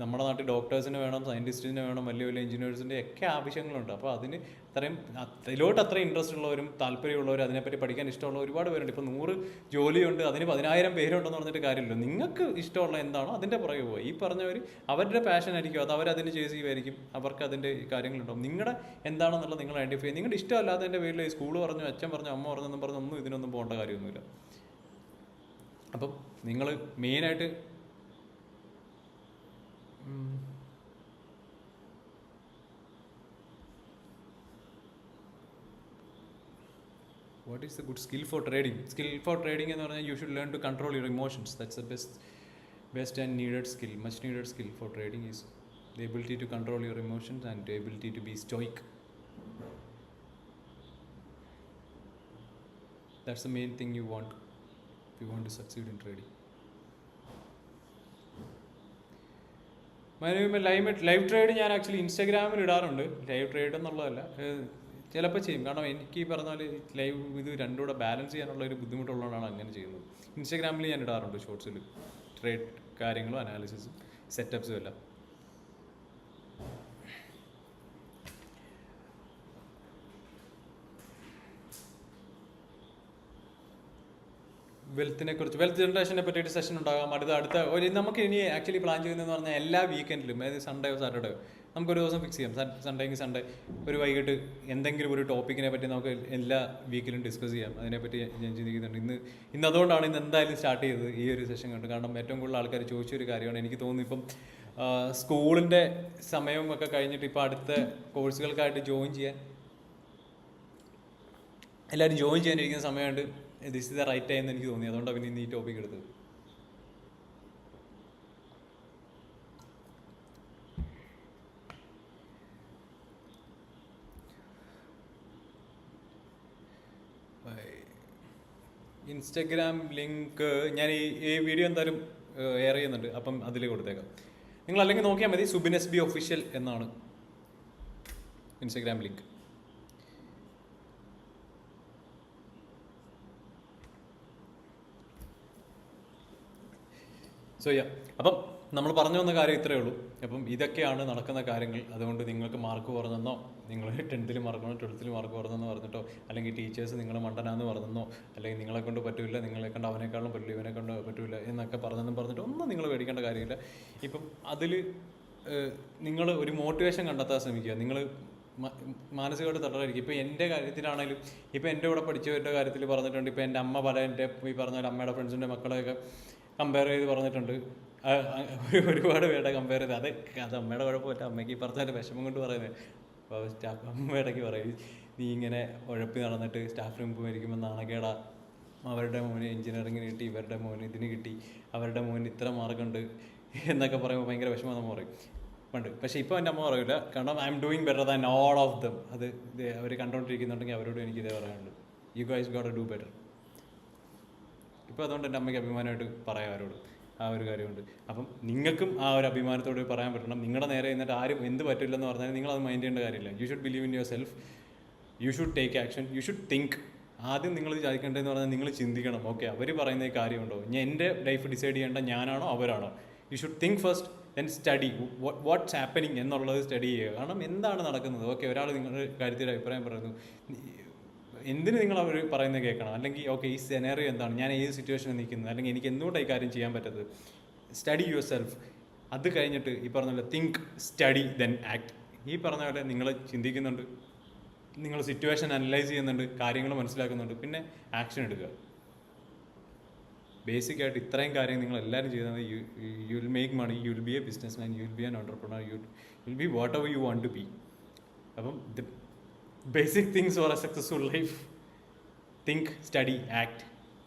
നമ്മുടെ നാട്ടിൽ ഡോക്ടേഴ്സിന് വേണം, സയൻറ്റിസ്റ്റിന് വേണം, വലിയ വലിയ എഞ്ചിനീയേഴ്സിൻ്റെ ഒക്കെ ആവശ്യങ്ങളുണ്ട്. അപ്പോൾ അതിന് അതിലോട്ട് അത്ര ഇൻട്രസ്റ്റ് ഉള്ളവരും താല്പര്യമുള്ളവരും അതിനെപ്പറ്റി പഠിക്കാൻ ഇഷ്ടമുള്ള ഒരുപാട് പേരുണ്ട്. ഇപ്പോൾ 100 ജോലിയുണ്ട്, അതിന് 10,000 പേരുണ്ടെന്ന് പറഞ്ഞിട്ട് കാര്യമില്ല. നിങ്ങൾക്ക് ഇഷ്ടമുള്ള എന്താണോ അതിൻ്റെ പുറകെ പോകുക. ഈ പറഞ്ഞവർ അവരുടെ പാഷൻ ആയിരിക്കും, അത് അവരതിന് ചേസ് ചെയ്യുമായിരിക്കും, അവർക്ക് അതിൻ്റെ കാര്യങ്ങളുണ്ടാവും. നിങ്ങളുടെ എന്താണെന്നുള്ളത് നിങ്ങൾ ഐഡൻറ്റിഫൈ ചെയ്യുക. നിങ്ങളുടെ ഇഷ്ടമല്ലാത്തതിൻ്റെ പേരിൽ സ്കൂൾ പറഞ്ഞു, അച്ഛൻ പറഞ്ഞു, അമ്മ പറഞ്ഞെന്നും പറഞ്ഞൊന്നും ഇതിനൊന്നും പോകേണ്ട കാര്യമൊന്നുമില്ല. അപ്പം നിങ്ങൾ മെയിനായിട്ട് what is the good skill for trading? Skill for trading എന്ന് പറഞ്ഞാൽ you should learn to control your emotions. That's the best and needed skill, much needed skill for trading is the ability to control your emotions and the ability to be stoic. That's the main thing you want if you want to succeed in trading. Live trade ഞാൻ actually ഇൻസ്റ്റാഗ്രാമിൽ ഇടാറുണ്ട്. Live trade എന്നുള്ളതല്ല, ചിലപ്പോൾ ചെയ്യും. കാരണം എനിക്ക് ഈ പറഞ്ഞ പോലെ ലൈവ് ഇത് രണ്ടും കൂടെ ബാലൻസ് ചെയ്യാനുള്ള ഒരു ബുദ്ധിമുട്ടുള്ളതുകൊണ്ടാണ് അങ്ങനെ ചെയ്യുന്നത്. ഇൻസ്റ്റാഗ്രാമിൽ ഞാൻ ഇടാറുണ്ട് ഷോർട്സിൽ ട്രേഡ് കാര്യങ്ങളും അനാലിസിസും സെറ്റപ്സും എല്ലാം. വെൽത്ത് ജനറേഷനെ പറ്റിയിട്ട് സെഷൻ ഉണ്ടാകാം. അടുത്ത നമുക്ക് ഇനി ആക്ച്വലി പ്ലാൻ ചെയ്യുന്നതെന്ന് പറഞ്ഞാൽ എല്ലാ വീക്കെൻഡിലും, അതായത് സൺഡേയോ സാറ്റർഡേയോ നമുക്കൊരു ദിവസം ഫിക്സ് ചെയ്യാം. സൺഡേക്ക് സൺഡേ ഒരു വൈകിട്ട് എന്തെങ്കിലും ഒരു ടോപ്പിക്കിനെ പറ്റി നമുക്ക് എല്ലാ വീക്കിലും ഡിസ്കസ് ചെയ്യാം. അതിനെപ്പറ്റി ഞാൻ ചിന്തിക്കുന്നുണ്ട്. ഇന്ന് അതുകൊണ്ടാണ് ഇന്ന് എന്തായാലും സ്റ്റാർട്ട് ചെയ്തത് ഈ ഒരു സെഷൻ കണ്ട്. കാരണം ഏറ്റവും കൂടുതൽ ആൾക്കാർ ചോദിച്ചൊരു കാര്യമാണ്. എനിക്ക് തോന്നുന്നു ഇപ്പം സ്കൂളിൻ്റെ സമയമൊക്കെ കഴിഞ്ഞിട്ട് ഇപ്പോൾ അടുത്ത കോഴ്സുകൾക്കായിട്ട് എല്ലാവരും ജോയിൻ ചെയ്യാനിരിക്കുന്ന സമയമുണ്ട്. This is the right time എന്ന് എനിക്ക് തോന്നി. അതുകൊണ്ടാണ് പിന്നെ ഇന്ന് ഈ ടോപ്പിക് എടുത്തത്. ഇൻസ്റ്റഗ്രാം ലിങ്ക് ഞാൻ ഈ വീഡിയോ എന്തായാലും എയർ ചെയ്യുന്നുണ്ട്, അപ്പം അതിൽ കൊടുത്തേക്കാം. നിങ്ങൾ അല്ലെങ്കിൽ നോക്കിയാൽ മതി, സുബിൻ SB ഒഫീഷ്യൽ എന്നാണ് ഇൻസ്റ്റഗ്രാം ലിങ്ക്. അപ്പം നമ്മൾ പറഞ്ഞു വന്ന കാര്യം ഇത്രയേ ഉള്ളൂ. അപ്പം ഇതൊക്കെയാണ് നടക്കുന്ന കാര്യങ്ങൾ. അതുകൊണ്ട് നിങ്ങൾക്ക് മാർക്ക് കുറഞ്ഞെന്നോ, നിങ്ങൾ 10th മാർക്ക് 12th മാർക്ക് കുറഞ്ഞെന്നോ പറഞ്ഞിട്ടോ, അല്ലെങ്കിൽ ടീച്ചേഴ്സ് നിങ്ങൾ മണ്ടനാന്ന് പറഞ്ഞെന്നോ, അല്ലെങ്കിൽ നിങ്ങളെ കൊണ്ട് പറ്റില്ല, നിങ്ങളെ കൊണ്ട് അവനേക്കാളും പറ്റില്ല, ഇവനെ കൊണ്ട് പറ്റില്ല എന്നൊക്കെ പറഞ്ഞിട്ട് ഒന്നും നിങ്ങൾ പേടിക്കേണ്ട കാര്യമില്ല. ഇപ്പം അതിൽ നിങ്ങൾ ഒരു മോട്ടിവേഷൻ കണ്ടെത്താൻ ശ്രമിക്കുക. നിങ്ങൾ മാനസികമായിട്ട് തളരായിരിക്കും. ഇപ്പോൾ എൻ്റെ കാര്യത്തിലാണെങ്കിലും, ഇപ്പോൾ എൻ്റെ കൂടെ പഠിച്ചവരുടെ കാര്യത്തിൽ പറഞ്ഞിട്ടുണ്ട്. ഇപ്പോൾ എൻ്റെ അമ്മ എൻ്റെ ഈ പറഞ്ഞ അമ്മയുടെ ഫ്രണ്ട്സിൻ്റെ മക്കളെയൊക്കെ കമ്പയർ ചെയ്ത് പറഞ്ഞിട്ടുണ്ട്. ഒരുപാട് പേരുടെ കമ്പയർ ചെയ്ത് അത് അമ്മയുടെ കുഴപ്പമില്ല, അമ്മയ്ക്ക് ഈ പറഞ്ഞാൽ വിഷമം കൊണ്ട് പറയുന്നത്. അപ്പോൾ അമ്മ ഇടയ്ക്ക് പറയും, നീ ഇങ്ങനെ ഉഴപ്പി നടന്നിട്ട് സ്റ്റാഫ് റൂം പോയിരിക്കുമ്പോൾ നാണക്കേടാ, അവരുടെ മോന് എഞ്ചിനീയറിങ്ങിന് കിട്ടി, ഇവരുടെ മോന് ഇതിന് കിട്ടി, അവരുടെ മോന് ഇത്ര മാർക്കുണ്ട് എന്നൊക്കെ പറയുമ്പോൾ ഭയങ്കര വിഷമം നമ്മൾ പറയും പണ്ട്. പക്ഷേ ഇപ്പോൾ എൻ്റെ അമ്മ പറയില്ല, കാരണം I am doing better than all of them. അത് അവർ കണ്ടുകൊണ്ടിരിക്കുന്നുണ്ടെങ്കിൽ അവരോട് എനിക്ക് ഇതേ പറയാനുള്ളൂ, you guys got do better. ഇപ്പോൾ അതുകൊണ്ട് എൻ്റെ അമ്മയ്ക്ക് അഭിമാനമായിട്ട് പറയാം അവരോട് ആ ഒരു കാര്യമുണ്ട്. അപ്പം നിങ്ങൾക്കും ആ ഒരു അഭിമാനത്തോട് പറയാൻ പറ്റണം. നിങ്ങളുടെ നേരെ എന്നിട്ട് ആരും എന്ത് പറ്റില്ലെന്ന് പറഞ്ഞാൽ നിങ്ങളത് മൈൻഡ് ചെയ്യേണ്ട കാര്യമില്ല. You should believe in your self, you should take action, U should think. ആദ്യം നിങ്ങൾ ചോദിക്കേണ്ടതെന്ന് പറഞ്ഞാൽ നിങ്ങൾ ചിന്തിക്കണം, ഓക്കെ അവർ പറയുന്ന കാര്യമുണ്ടോ, ഞാൻ എൻ്റെ ലൈഫ് ഡിസൈഡ് ചെയ്യേണ്ട ഞാനാണോ അവരാണോ. You should think first, then study what's happening എന്നുള്ളത് സ്റ്റഡി ചെയ്യുക. കാരണം എന്താണ് നടക്കുന്നത്. ഓക്കെ, ഒരാൾ നിങ്ങളുടെ കാര്യത്തിൽ അഭിപ്രായം പറയുന്നു, എന്തിന് നിങ്ങൾ അവർ പറയുന്നത് കേൾക്കണം. അല്ലെങ്കിൽ ഓക്കെ, ഈ സെനറിയോ എന്താണ്, ഞാൻ ഏത് സിറ്റുവേഷനിൽ നിൽക്കുന്നത്, അല്ലെങ്കിൽ എനിക്ക് എന്തുകൊണ്ടാണ് ഈ കാര്യം ചെയ്യാൻ പറ്റരുത്. Study your self. അത് കഴിഞ്ഞിട്ട് ഈ പറഞ്ഞ പോലെ തിങ്ക്, സ്റ്റഡി, ദെൻ ആക്ട്. ഈ പറഞ്ഞ പോലെ നിങ്ങൾ ചിന്തിക്കുന്നുണ്ട്, നിങ്ങൾ സിറ്റുവേഷൻ അനലൈസ് ചെയ്യുന്നുണ്ട്, കാര്യങ്ങൾ മനസ്സിലാക്കുന്നുണ്ട്, പിന്നെ ആക്ഷൻ എടുക്കുക. ബേസിക്കായിട്ട് ഇത്രയും കാര്യങ്ങൾ നിങ്ങൾ എല്ലാവരും ചെയ്താൽ you will make money, you will be a business man, you will be an entrepreneur, you will be whatever you want to be. അപ്പം the basic things for a successful life: think, study, act.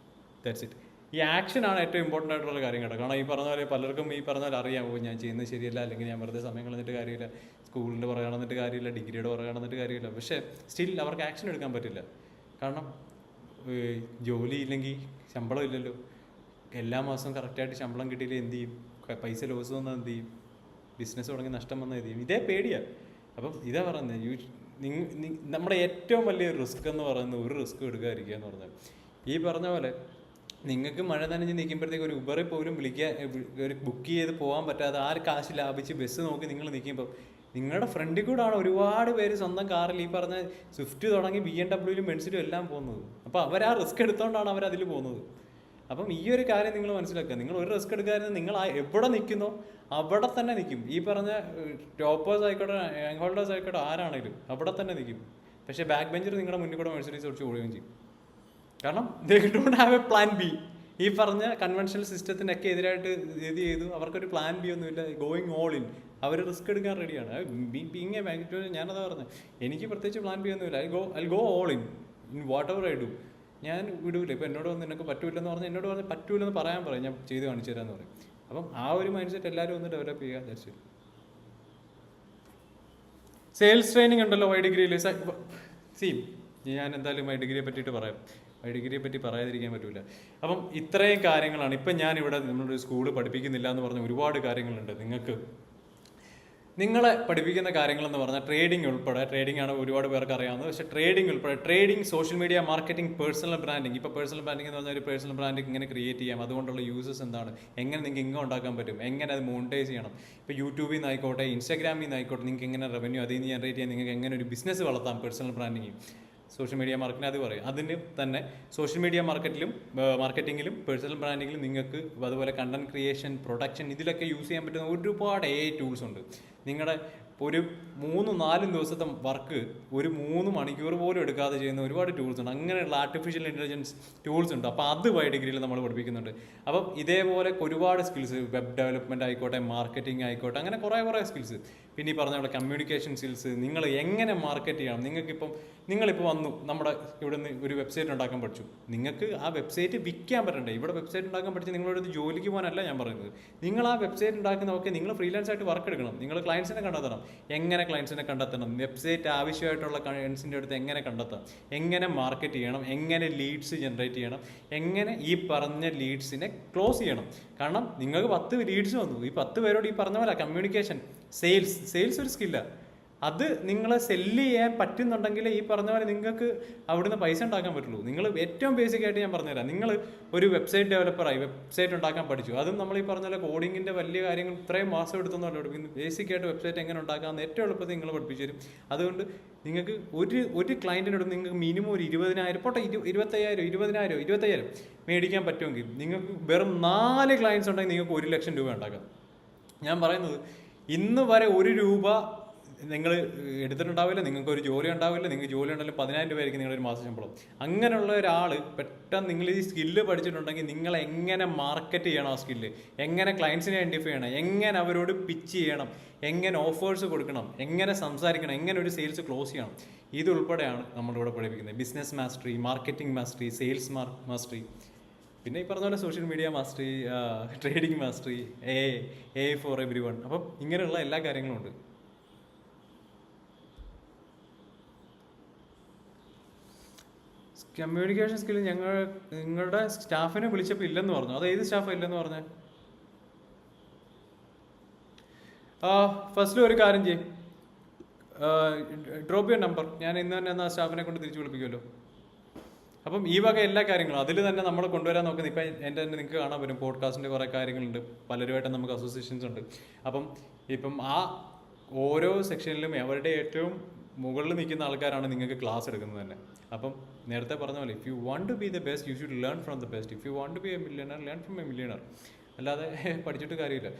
That's it. ഈ ആക്ഷനാണ് ഏറ്റവും important ആയിട്ടുള്ള കാര്യം കേട്ടോ. കാരണം ഈ പറഞ്ഞ പോലെ പലർക്കും ഈ പറഞ്ഞ പോലെ അറിയാമോ ഞാൻ ചെയ്യുന്നത് ശരിയല്ല, അല്ലെങ്കിൽ ഞാൻ വെറുതെ സമയം കളഞ്ഞിട്ട് കാര്യമില്ല, സ്കൂളിൻ്റെ പുറകെ നടന്നിട്ട് കാര്യമില്ല, ഡിഗ്രിയുടെ പുറകെ നടന്നിട്ട് കാര്യമില്ല. പക്ഷേ സ്റ്റിൽ അവർക്ക് ആക്ഷൻ എടുക്കാൻ പറ്റില്ല. കാരണം ജോലി ഇല്ലെങ്കിൽ ശമ്പളം ഇല്ലല്ലോ. എല്ലാ മാസവും കറക്റ്റായിട്ട് ശമ്പളം കിട്ടിയില്ല എന്ത് ചെയ്യും, പൈസ ലോസ് വന്നാൽ എന്ത് ചെയ്യും, ബിസിനസ് തുടങ്ങി നഷ്ടം വന്നാൽ എന്ത് ചെയ്യും. ഇതേ പേടിയാണ്. അപ്പം ഇതാ പറയുന്നത്, നമ്മുടെ ഏറ്റവും വലിയ റിസ്ക് എന്ന് പറയുന്നത് ഒരു റിസ്ക് എടുക്കാതിരിക്കുക എന്ന് പറഞ്ഞാൽ. ഈ പറഞ്ഞ പോലെ നിങ്ങൾക്ക് മഴ നനഞ്ഞ് നിൽക്കുമ്പോഴത്തേക്ക് ഒരു ഉബറിൽ പോലും ഒരു ബുക്ക് ചെയ്ത് പോകാൻ പറ്റാതെ ആ ഒരു കാശ് ലാഭിച്ച് ബസ് നോക്കി നിങ്ങൾ നിൽക്കുമ്പോൾ നിങ്ങളുടെ ഫ്രണ്ടിൽ കൂടാണ് ഒരുപാട് പേര് സ്വന്തം കാറിൽ ഈ പറഞ്ഞ സ്വിഫ്റ്റ് തുടങ്ങി BMW ബെൻസിലും എല്ലാം പോകുന്നത്. അപ്പോൾ അവർ ആ റിസ്ക് എടുത്തുകൊണ്ടാണ് അവരതിൽ പോകുന്നത്. അപ്പം ഈ ഒരു കാര്യം നിങ്ങൾ മനസ്സിലാക്കുക. നിങ്ങൾ ഒരു റിസ്ക് എടുക്കാതെ നിങ്ങൾ എവിടെ നിൽക്കുന്നോ അവിടെ തന്നെ നിൽക്കും. ഈ പറഞ്ഞ ടോപ്പേഴ്സ് ആയിക്കോട്ടെ, റാങ്ക് ഹോൾഡേഴ്സ് ആയിക്കോട്ടെ, ആരാണെങ്കിലും അവിടെ തന്നെ നിൽക്കും. പക്ഷേ ബാക്ക് ബെഞ്ചർ നിങ്ങളുടെ മുന്നിൽ കൂടെ മെഴ്സിഡീസ് ഓടിച്ച് ഓടുകയും ചെയ്യും. കാരണം they don't have a plan B. ഈ പറഞ്ഞ കൺവെൻഷണൽ സിസ്റ്റത്തിനൊക്കെ എതിരായിട്ട് ഇത് ചെയ്തു. അവർക്കൊരു പ്ലാൻ ബി ഒന്നുമില്ല. Going all in. അവർ റിസ്ക് എടുക്കാൻ റെഡിയാണ്. ബീങ് എ ബാങ്ക്, ഞാനതാ പറഞ്ഞത്, എനിക്ക് പ്രത്യേകിച്ച് പ്ലാൻ ബി ഒന്നുമില്ല. I go all in whatever I do. ഞാൻ വിടൂല. ഇപ്പോൾ എന്നോട് വന്ന് നിനക്ക് പറ്റൂലെന്ന് പറഞ്ഞാൽ എന്നോട് പറഞ്ഞ് പറ്റൂലെന്ന് പറയാൻ പറയും, ഞാൻ ചെയ്ത് കാണിച്ചു തരാമെന്ന് പറയും. അപ്പം ആ ഒരു മൈൻഡ് സെറ്റ് എല്ലാവരും ഒന്ന് ഡെവലപ്പ് ചെയ്യുക. That's it. സെയിൽസ് ട്രെയിനിങ് ഉണ്ടല്ലോ വൈ ഡിഗ്രിയിൽ. ഞാൻ എന്തായാലും വൈ ഡിഗ്രിയെ പറ്റിയിട്ട് പറയാം. വൈ ഡിഗ്രിയെ പറ്റി പറയാതിരിക്കാൻ പറ്റില്ല. അപ്പം ഇത്രയും കാര്യങ്ങളാണ്. ഇപ്പം ഞാനിവിടെ നമ്മളൊരു സ്കൂള് പഠിപ്പിക്കുന്നില്ല എന്ന് പറഞ്ഞ ഒരുപാട് കാര്യങ്ങളുണ്ട്. നിങ്ങളെ പഠിപ്പിക്കുന്ന കാര്യങ്ങളെന്ന് പറഞ്ഞാൽ ട്രേഡിംഗ് ഉൾപ്പെടെ, ട്രേഡിംഗ് ആണ് ഒരുപാട് പേർക്ക് അറിയാവുന്നത്. പക്ഷേ ട്രേഡിംഗ് ഉൾപ്പെടെ, trading, social media marketing, personal branding. ഇപ്പോൾ പേഴ്സണൽ ബ്രാൻഡിംഗ് എന്ന് പറഞ്ഞാൽ ഒരു പേഴ്സണൽ ബ്രാൻഡിങ് ഇങ്ങനെ ക്രിയേറ്റ് ചെയ്യാം, അതുകൊണ്ടുള്ള യൂസസ് എന്താണ്, എങ്ങനെ നിങ്ങൾക്ക് ഇൻകം ഉണ്ടാക്കാൻ പറ്റും, എങ്ങനെ അത് മോണിറ്റൈസ് ചെയ്യണം. ഇപ്പോൾ യൂട്യൂബിൽ നിന്നായിക്കോട്ടെ, ഇൻസ്റ്റാഗ്രാമിൽ നിന്നായിക്കോട്ടെ, നിങ്ങൾക്ക് എങ്ങനെ റവന്യൂ അതിൽ നിന്ന് ജനറേറ്റ് ചെയ്യാൻ, നിങ്ങൾക്ക് എങ്ങനെ ഒരു ബിസിനസ് വളർത്താം personal branding. Social media marketing അത് പറയും. അതിന് തന്നെ സോഷ്യൽ മീഡിയ മാർക്കറ്റിങ്ങിലും പേഴ്സണൽ ബ്രാൻഡിങ്ങിലും നിങ്ങൾക്ക് അതുപോലെ കണ്ടന്റ് ക്രിയേഷൻ, പ്രൊഡക്ഷൻ, ഇതിലൊക്കെ യൂസ് ചെയ്യാൻ പറ്റുന്ന ഒരുപാട് AI ടൂൾസ് ഉണ്ട്. നിങ്ങളുടെ ഒരു 3-4 ദിവസത്തെ വർക്ക് ഒരു 3 മണിക്കൂർ പോലും എടുക്കാതെ ചെയ്യുന്ന ഒരുപാട് ടൂൾസ് ഉണ്ട്. അങ്ങനെയുള്ള ആർട്ടിഫിഷ്യൽ ഇൻ്റലിജൻസ് ടൂൾസ് ഉണ്ട്. അപ്പോൾ അത് വൈ ഡിഗ്രിയിൽ നമ്മൾ പഠിപ്പിക്കുന്നുണ്ട്. അപ്പം ഇതേപോലെ ഒരുപാട് സ്കിൽസ്, വെബ് ഡെവലപ്മെൻറ്റ് ആയിക്കോട്ടെ, മാർക്കറ്റിംഗ് ആയിക്കോട്ടെ, അങ്ങനെ കുറേ സ്കിൽസ്. പിന്നെ ഈ പറഞ്ഞ പോലെ കമ്മ്യൂണിക്കേഷൻ സ്കിൽസ്, നിങ്ങൾ എങ്ങനെ മാർക്കറ്റ് ചെയ്യണം. നിങ്ങളിപ്പോൾ വന്നു നമ്മുടെ ഇവിടെ നിന്ന് ഒരു വെബ്സൈറ്റ് ഉണ്ടാക്കാൻ പഠിച്ചു. നിങ്ങൾക്ക് ആ വെബ്സൈറ്റ് വിൽക്കാൻ പറ്റണ്ടേ. ഇവിടെ വെബ്സൈറ്റ് ഉണ്ടാക്കാൻ പഠിച്ച് നിങ്ങളോട് ജോലിക്ക് പോകാനല്ല ഞാൻ പറയുന്നത്. നിങ്ങൾ ആ വെബ്സൈറ്റ് ഉണ്ടാക്കുന്നതൊക്കെ നിങ്ങൾ ഫ്രീലാൻസ് ആയിട്ട് വർക്ക് എടുക്കണം. നിങ്ങൾ ക്ലയൻസിനെ കണ്ടെത്തണം. എങ്ങനെ ക്ലയൻസിനെ കണ്ടെത്തണം, വെബ്സൈറ്റ് ആവശ്യമായിട്ടുള്ള ക്ലയൻസിൻ്റെ അടുത്ത് എങ്ങനെ കണ്ടെത്താം, എങ്ങനെ മാർക്കറ്റ് ചെയ്യണം, എങ്ങനെ ലീഡ്സ് ജനറേറ്റ് ചെയ്യണം, എങ്ങനെ ഈ പറഞ്ഞ ലീഡ്സിനെ ക്ലോസ് ചെയ്യണം. കാരണം നിങ്ങൾക്ക് 10 ലീഡ്സ് വന്നു. ഈ 10 പേരോട് ഈ പറഞ്ഞ പോലെ കമ്മ്യൂണിക്കേഷൻ, സെയിൽസ് ഒരു സ്കില്ലാണ്. അത് നിങ്ങളെ സെല്ല് ചെയ്യാൻ പറ്റുന്നുണ്ടെങ്കിൽ ഈ പറഞ്ഞ പോലെ നിങ്ങൾക്ക് അവിടുന്ന് പൈസ ഉണ്ടാക്കാൻ പറ്റുള്ളൂ. നിങ്ങൾ ഏറ്റവും ബേസിക് ആയിട്ട് ഞാൻ പറഞ്ഞുതരാം. നിങ്ങൾ ഒരു വെബ്സൈറ്റ് ഡെവലപ്പറായി, വെബ്സൈറ്റ് ഉണ്ടാക്കാൻ പഠിച്ചു. അതും നമ്മൾ ഈ പറഞ്ഞ പോലെ കോഡിങ്ങിൻ്റെ വലിയ കാര്യങ്ങൾ ഇത്രയും മാസം എടുത്തൊന്നുമല്ല പഠിപ്പിക്കുന്നത്. ബേസിക് ആയിട്ട് വെബ്സൈറ്റ് എങ്ങനെ ഉണ്ടാക്കാമെന്ന് ഏറ്റവും എളുപ്പത്തിൽ നിങ്ങൾ പഠിപ്പിച്ചു തരും. അതുകൊണ്ട് നിങ്ങൾക്ക് ഒരു ക്ലയൻറ്റിനോട് നിങ്ങൾക്ക് മിനിമം ഒരു 20,000 പോട്ടെ, 25,000, 20,000, 25,000 മേടിക്കാൻ പറ്റുമെങ്കിൽ നിങ്ങൾക്ക് വെറും 4 ക്ലയൻസ് ഉണ്ടെങ്കിൽ നിങ്ങൾക്ക് 1 ലക്ഷം രൂപ ഉണ്ടാക്കാം. ഞാൻ പറയുന്നത് ഇന്ന് വരെ 1 രൂപ നിങ്ങൾ എടുത്തിട്ടുണ്ടാവില്ല, നിങ്ങൾക്ക് ഒരു ജോലി ഉണ്ടാവില്ല, നിങ്ങൾക്ക് ജോലി ഉണ്ടെങ്കിൽ 10,000 രൂപയായിരിക്കും നിങ്ങളുടെ ഒരു മാസ ശമ്പളം. അങ്ങനെയുള്ള ഒരാൾ പെട്ടെന്ന് നിങ്ങൾ ഈ സ്കില്ല് പഠിച്ചിട്ടുണ്ടെങ്കിൽ നിങ്ങൾ എങ്ങനെ മാർക്കറ്റ് ചെയ്യണം, ആ സ്കില്ല് എങ്ങനെ ക്ലയൻസിനെ ഐഡൻറ്റിഫൈ ചെയ്യണം, എങ്ങനെ അവരോട് പിച്ച് ചെയ്യണം, എങ്ങനെ ഓഫേഴ്സ് കൊടുക്കണം, എങ്ങനെ സംസാരിക്കണം, എങ്ങനെ ഒരു സെയിൽസ് ക്ലോസ് ചെയ്യണം, ഇതുൾപ്പെടെയാണ് നമ്മളിവിടെ പഠിപ്പിക്കുന്നത്. Business mastery, marketing mastery, sales mastery, പിന്നെ ഈ പറഞ്ഞ പോലെ social media mastery, trading mastery, A for every one. അപ്പം ഇങ്ങനെയുള്ള എല്ലാ കാര്യങ്ങളും ഉണ്ട്. കമ്മ്യൂണിക്കേഷൻ സ്കിൽ നിങ്ങളുടെ സ്റ്റാഫിനെ വിളിച്ചപ്പോൾ ഇല്ലെന്ന് പറഞ്ഞു. അത് ഏത് സ്റ്റാഫാണ് ഇല്ലെന്ന് പറഞ്ഞേ? ഫസ്റ്റിൽ ഒരു കാര്യം ചെയ്യും, ഡ്രോപ്പ് യുവർ നമ്പർ, ഞാൻ ഇന്ന് തന്നെ എന്നാൽ സ്റ്റാഫിനെ കൊണ്ട് തിരിച്ചു വിളിപ്പിക്കുമല്ലോ. അപ്പം ഈ വക എല്ലാ കാര്യങ്ങളും അതിൽ തന്നെ നമ്മൾ കൊണ്ടുവരാൻ നോക്കുന്നത്. ഇപ്പം എൻ്റെ തന്നെ നിങ്ങൾക്ക് കാണാൻ പറ്റും, പോഡ്കാസ്റ്റിൻ്റെ കുറേ കാര്യങ്ങളുണ്ട്, പലരുമായിട്ട് നമുക്ക് അസോസിയേഷൻസ് ഉണ്ട്. അപ്പം ആ ഓരോ സെക്ഷനിലും അവരുടെ ഏറ്റവും മുകളിൽ നിൽക്കുന്ന ആൾക്കാരാണ് നിങ്ങൾക്ക് ക്ലാസ് എടുക്കുന്നത് തന്നെ. അപ്പം നേരത്തെ പറഞ്ഞ പോലെ, if you want to be the best you should learn from the best. If you want to be a millionaire, learn from a millionaire. അല്ലാതെ പഠിച്ചിട്ട് കാര്യമില്ല.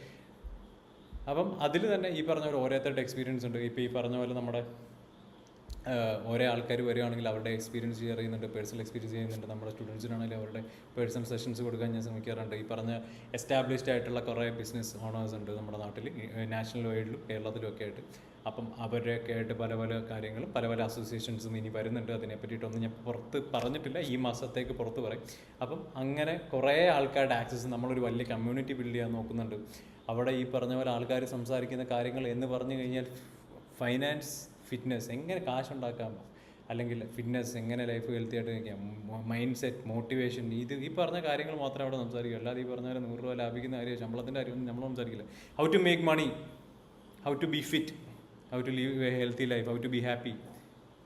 അപ്പം അതിൽ തന്നെ ഈ പറഞ്ഞ പോലെ ഓരോരുത്തരുടെ എക്സ്പീരിയൻസ് ഉണ്ട്. ഇപ്പോൾ ഈ പറഞ്ഞ പോലെ നമ്മുടെ ഓരോ ആൾക്കാർ വരികയാണെങ്കിൽ അവരുടെ എക്സ്പീരിയൻസ് ഷെയർ ചെയ്യുന്നുണ്ട്, പേഴ്സണൽ എക്സ്പീരിയൻസ് ചെയ്യുന്നുണ്ട്. നമ്മുടെ സ്റ്റുഡൻസിനാണെങ്കിലും അവരുടെ പേഴ്സണൽ സെഷൻസ് കൊടുക്കാൻ ഞാൻ ശ്രമിക്കാറുണ്ട്. ഈ പറഞ്ഞ എസ്റ്റാബ്ലിഷ്ഡ് ആയിട്ടുള്ള കുറേ ബിസിനസ് ഓണേഴ്സ് ഉണ്ട് നമ്മുടെ നാട്ടിൽ, നാഷണൽ വൈഡിലും കേരളത്തിലും ഒക്കെ ആയിട്ട്. അപ്പം അവരെയൊക്കെ ആയിട്ട് പല പല കാര്യങ്ങളും പല പല അസോസിയേഷൻസും ഇനി വരുന്നുണ്ട്. അതിനെ പറ്റിയിട്ടൊന്നും ഞാൻ പുറത്ത് പറഞ്ഞിട്ടില്ല, ഈ മാസത്തേക്ക് പുറത്ത് പറയും. അപ്പം അങ്ങനെ കുറേ ആൾക്കാരുടെ ആക്സസ്, നമ്മളൊരു വലിയ കമ്മ്യൂണിറ്റി ബിൽഡ് ചെയ്യാൻ നോക്കുന്നുണ്ട്. അവിടെ ഈ പറഞ്ഞ പോലെ ആൾക്കാർ സംസാരിക്കുന്ന കാര്യങ്ങൾ എന്ന് പറഞ്ഞു കഴിഞ്ഞാൽ ഫൈനാൻസ്, ഫിറ്റ്നസ്, എങ്ങനെ കാശുണ്ടാക്കാം, അല്ലെങ്കിൽ ഫിറ്റ്നസ്, എങ്ങനെ ലൈഫ് ഹെൽത്തി ആയിട്ട് നിൽക്കാം, മൈൻഡ് സെറ്റ്, മോട്ടിവേഷൻ, ഈ പറഞ്ഞ കാര്യങ്ങൾ മാത്രമേ അവിടെ സംസാരിക്കൂ. അല്ലാതെ ഈ പറഞ്ഞ പോലെ 100 രൂപ ലാഭിക്കുന്ന കാര്യം, ശമ്പളത്തിൻ്റെ കാര്യമൊന്നും നമ്മൾ സംസാരിക്കില്ല. How to make money, how to be fit, how to live a healthy life, how to be happy,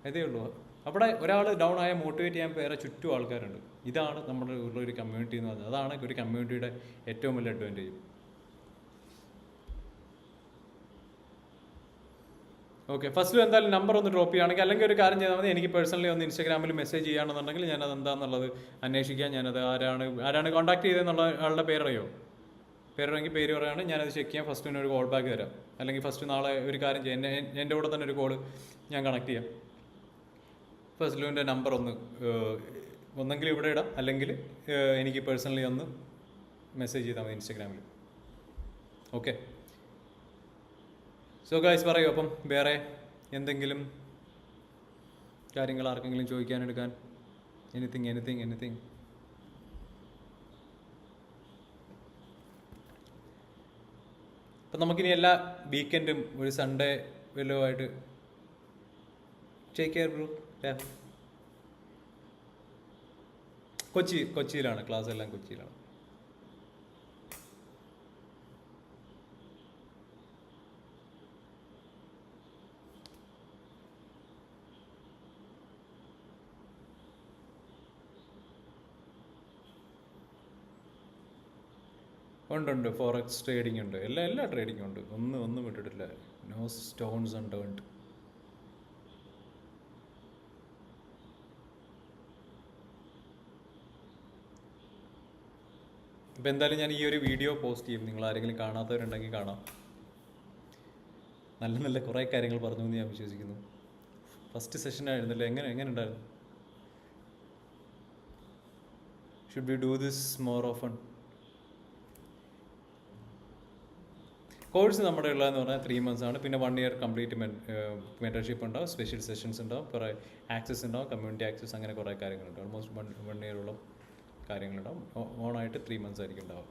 അതേ ഉള്ളൂ. അവിടെ ഒരാൾ ഡൗൺ ആയാൽ മോട്ടിവേറ്റ് ചെയ്യാൻ വേറെ ചുറ്റും ആൾക്കാരുണ്ട്. ഇതാണ് നമ്മുടെ ഉള്ളൊരു കമ്മ്യൂണിറ്റി എന്ന് പറഞ്ഞത്. അതാണ് ഒരു കമ്മ്യൂണിറ്റിയുടെ ഏറ്റവും വലിയ അഡ്വാൻറ്റേജ്. ഓക്കെ, ഫസ്റ്റിൽ എന്തായാലും നമ്പർ ഒന്ന് ഡ്രോപ്പ് ചെയ്യുകയാണെങ്കിൽ, അല്ലെങ്കിൽ ഒരു കാര്യം ചെയ്താൽ മതി, എനിക്ക് പേഴ്സണലി ഒന്ന് ഇൻസ്റ്റാഗ്രാമിൽ മെസ്സേജ് ചെയ്യുകയാണെന്നുണ്ടെങ്കിൽ ഞാനത് എന്താണെന്നുള്ളത് അന്വേഷിക്കാം. ഞാനത് ആരാണ് കോൺടാക്ട് ചെയ്തതെന്നുള്ള ആളുടെ പേരറിയോ? പേരറിയെങ്കിൽ പേര് പറയുകയാണ്, ഞാനത് ചെക്ക് ചെയ്യാം. ഫസ്റ്റ് ഒരു കോൾ ബാക്ക് തരാം. അല്ലെങ്കിൽ ഫസ്റ്റ് നാളെ ഒരു കാര്യം ചെയ്യാം, എൻ്റെ കൂടെ തന്നെ ഒരു കോള് ഞാൻ കണക്ട് ചെയ്യാം. ഫസ്റ്റിലുവിൻ്റെ നമ്പർ ഒന്നെങ്കിലും ഇവിടെ ഇടാം, അല്ലെങ്കിൽ എനിക്ക് പേഴ്സണലി ഒന്ന് മെസ്സേജ് ചെയ്താൽ മതി ഇൻസ്റ്റാഗ്രാമിൽ. ഓക്കെ, സോ ഗൈസ് പറയൂ. അപ്പം വേറെ എന്തെങ്കിലും കാര്യങ്ങൾ ആർക്കെങ്കിലും ചോദിക്കാനെടുക്കാൻ? എനിത്തിങ്. അപ്പം നമുക്കിനി എല്ലാ വീക്കെൻഡും ഒരു സൺഡേ വല്ലതുമായിട്ട് ടേക്ക് കെയർ ബ്രോ. കൊച്ചിയിലാണ് ക്ലാസ്, എല്ലാം കൊച്ചിയിലാണ്. ഉണ്ട്, ഫോറക്സ് ട്രേഡിംഗ് ഉണ്ട്, എല്ലാ ട്രേഡിങ്ങും ഉണ്ട്. ഒന്നും വിട്ടിട്ടില്ല. No stones unturned. ഇപ്പം എന്തായാലും ഞാൻ ഈ ഒരു വീഡിയോ പോസ്റ്റ് ചെയ്യും. നിങ്ങൾ ആരെങ്കിലും കാണാത്തവരുണ്ടെങ്കിൽ കാണാം. നല്ല കുറേ കാര്യങ്ങൾ പറഞ്ഞു എന്ന് ഞാൻ വിശ്വസിക്കുന്നു. ഫസ്റ്റ് സെഷൻ ആയിരുന്നല്ലോ, എങ്ങനെ ഉണ്ടായിരുന്നു? Should we do this more often? Course നമ്മുടെ ഉള്ളതെന്ന് പറഞ്ഞാൽ 3 months ആണ്. പിന്നെ 1 year കംപ്ലീറ്റ് മെൻറ്റർഷിപ്പ് ഉണ്ടാവും, സ്പെഷ്യൽ സെഷൻസ് ഉണ്ടാവും, കുറേ ആക്സസ് ഉണ്ടാവും, കമ്മ്യൂണിറ്റി ആക്സസ്, അങ്ങനെ കുറേ കാര്യങ്ങളുണ്ട്. Almost 1 year കാര്യങ്ങളുണ്ടാവും. ഓണായിട്ട് 3 months ആയിരിക്കും ഉണ്ടാവും.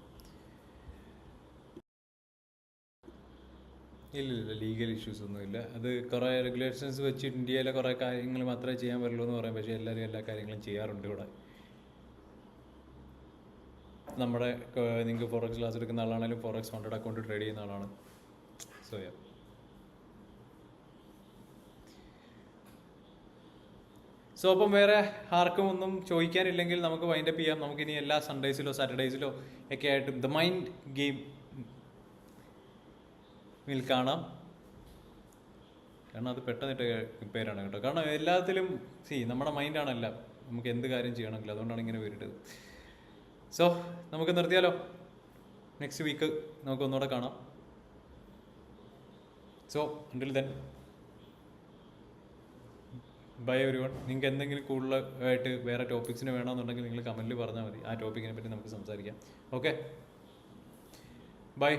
ഇല്ല, ലീഗൽ ഇഷ്യൂസ് ഒന്നുമില്ല. അത് കുറേ റെഗുലേഷൻസ് വെച്ച് ഇന്ത്യയിലെ കുറേ കാര്യങ്ങൾ മാത്രമേ ചെയ്യാൻ പറ്റുള്ളൂ എന്ന് പറയാം. പക്ഷേ എല്ലാവരും എല്ലാ കാര്യങ്ങളും ചെയ്യാറുണ്ട് ഇവിടെ. നമ്മുടെ നിങ്ങൾക്ക് ഫോറക്സ് ക്ലാസ് എടുക്കുന്ന ആളാണെങ്കിലും ഫോറക്സ് ഫണ്ടഡ് അക്കൗണ്ട് ട്രേഡ് ചെയ്യുന്ന ആളാണ്. സോ അപ്പം വേറെ ആർക്കും ഒന്നും ചോദിക്കാനില്ലെങ്കിൽ നമുക്ക് വൈൻഡപ്പ് ചെയ്യാം. നമുക്കിനി എല്ലാ സൺഡേസിലോ സാറ്റർഡേസിലോ ഒക്കെ ആയിട്ട് ദ മൈൻഡ് ഗെയിം കാണാം. കാരണം അത് പെട്ടെന്നിട്ട് പേരാണ് കേട്ടോ. കാരണം എല്ലാത്തിലും നമ്മുടെ മൈൻഡാണല്ല, നമുക്ക് എന്ത് കാര്യം ചെയ്യണമെങ്കിലും. അതുകൊണ്ടാണ് ഇങ്ങനെ പേരിട്ടത്. സോ നമുക്ക് നിർത്തിയാലോ? നെക്സ്റ്റ് വീക്ക് നമുക്ക് ഒന്നുകൂടെ കാണാം. So until then bye every one. നിങ്ങൾക്ക് എന്തെങ്കിലും കൂടുതലായിട്ട് വേറെ ടോപ്പിക്സിന് വേണമെന്നുണ്ടെങ്കിൽ നിങ്ങൾ കമൻറ്റിൽ പറഞ്ഞാൽ മതി. ആ ടോപ്പിക്കിനെ പറ്റി നമുക്ക് സംസാരിക്കാം. Okay, by.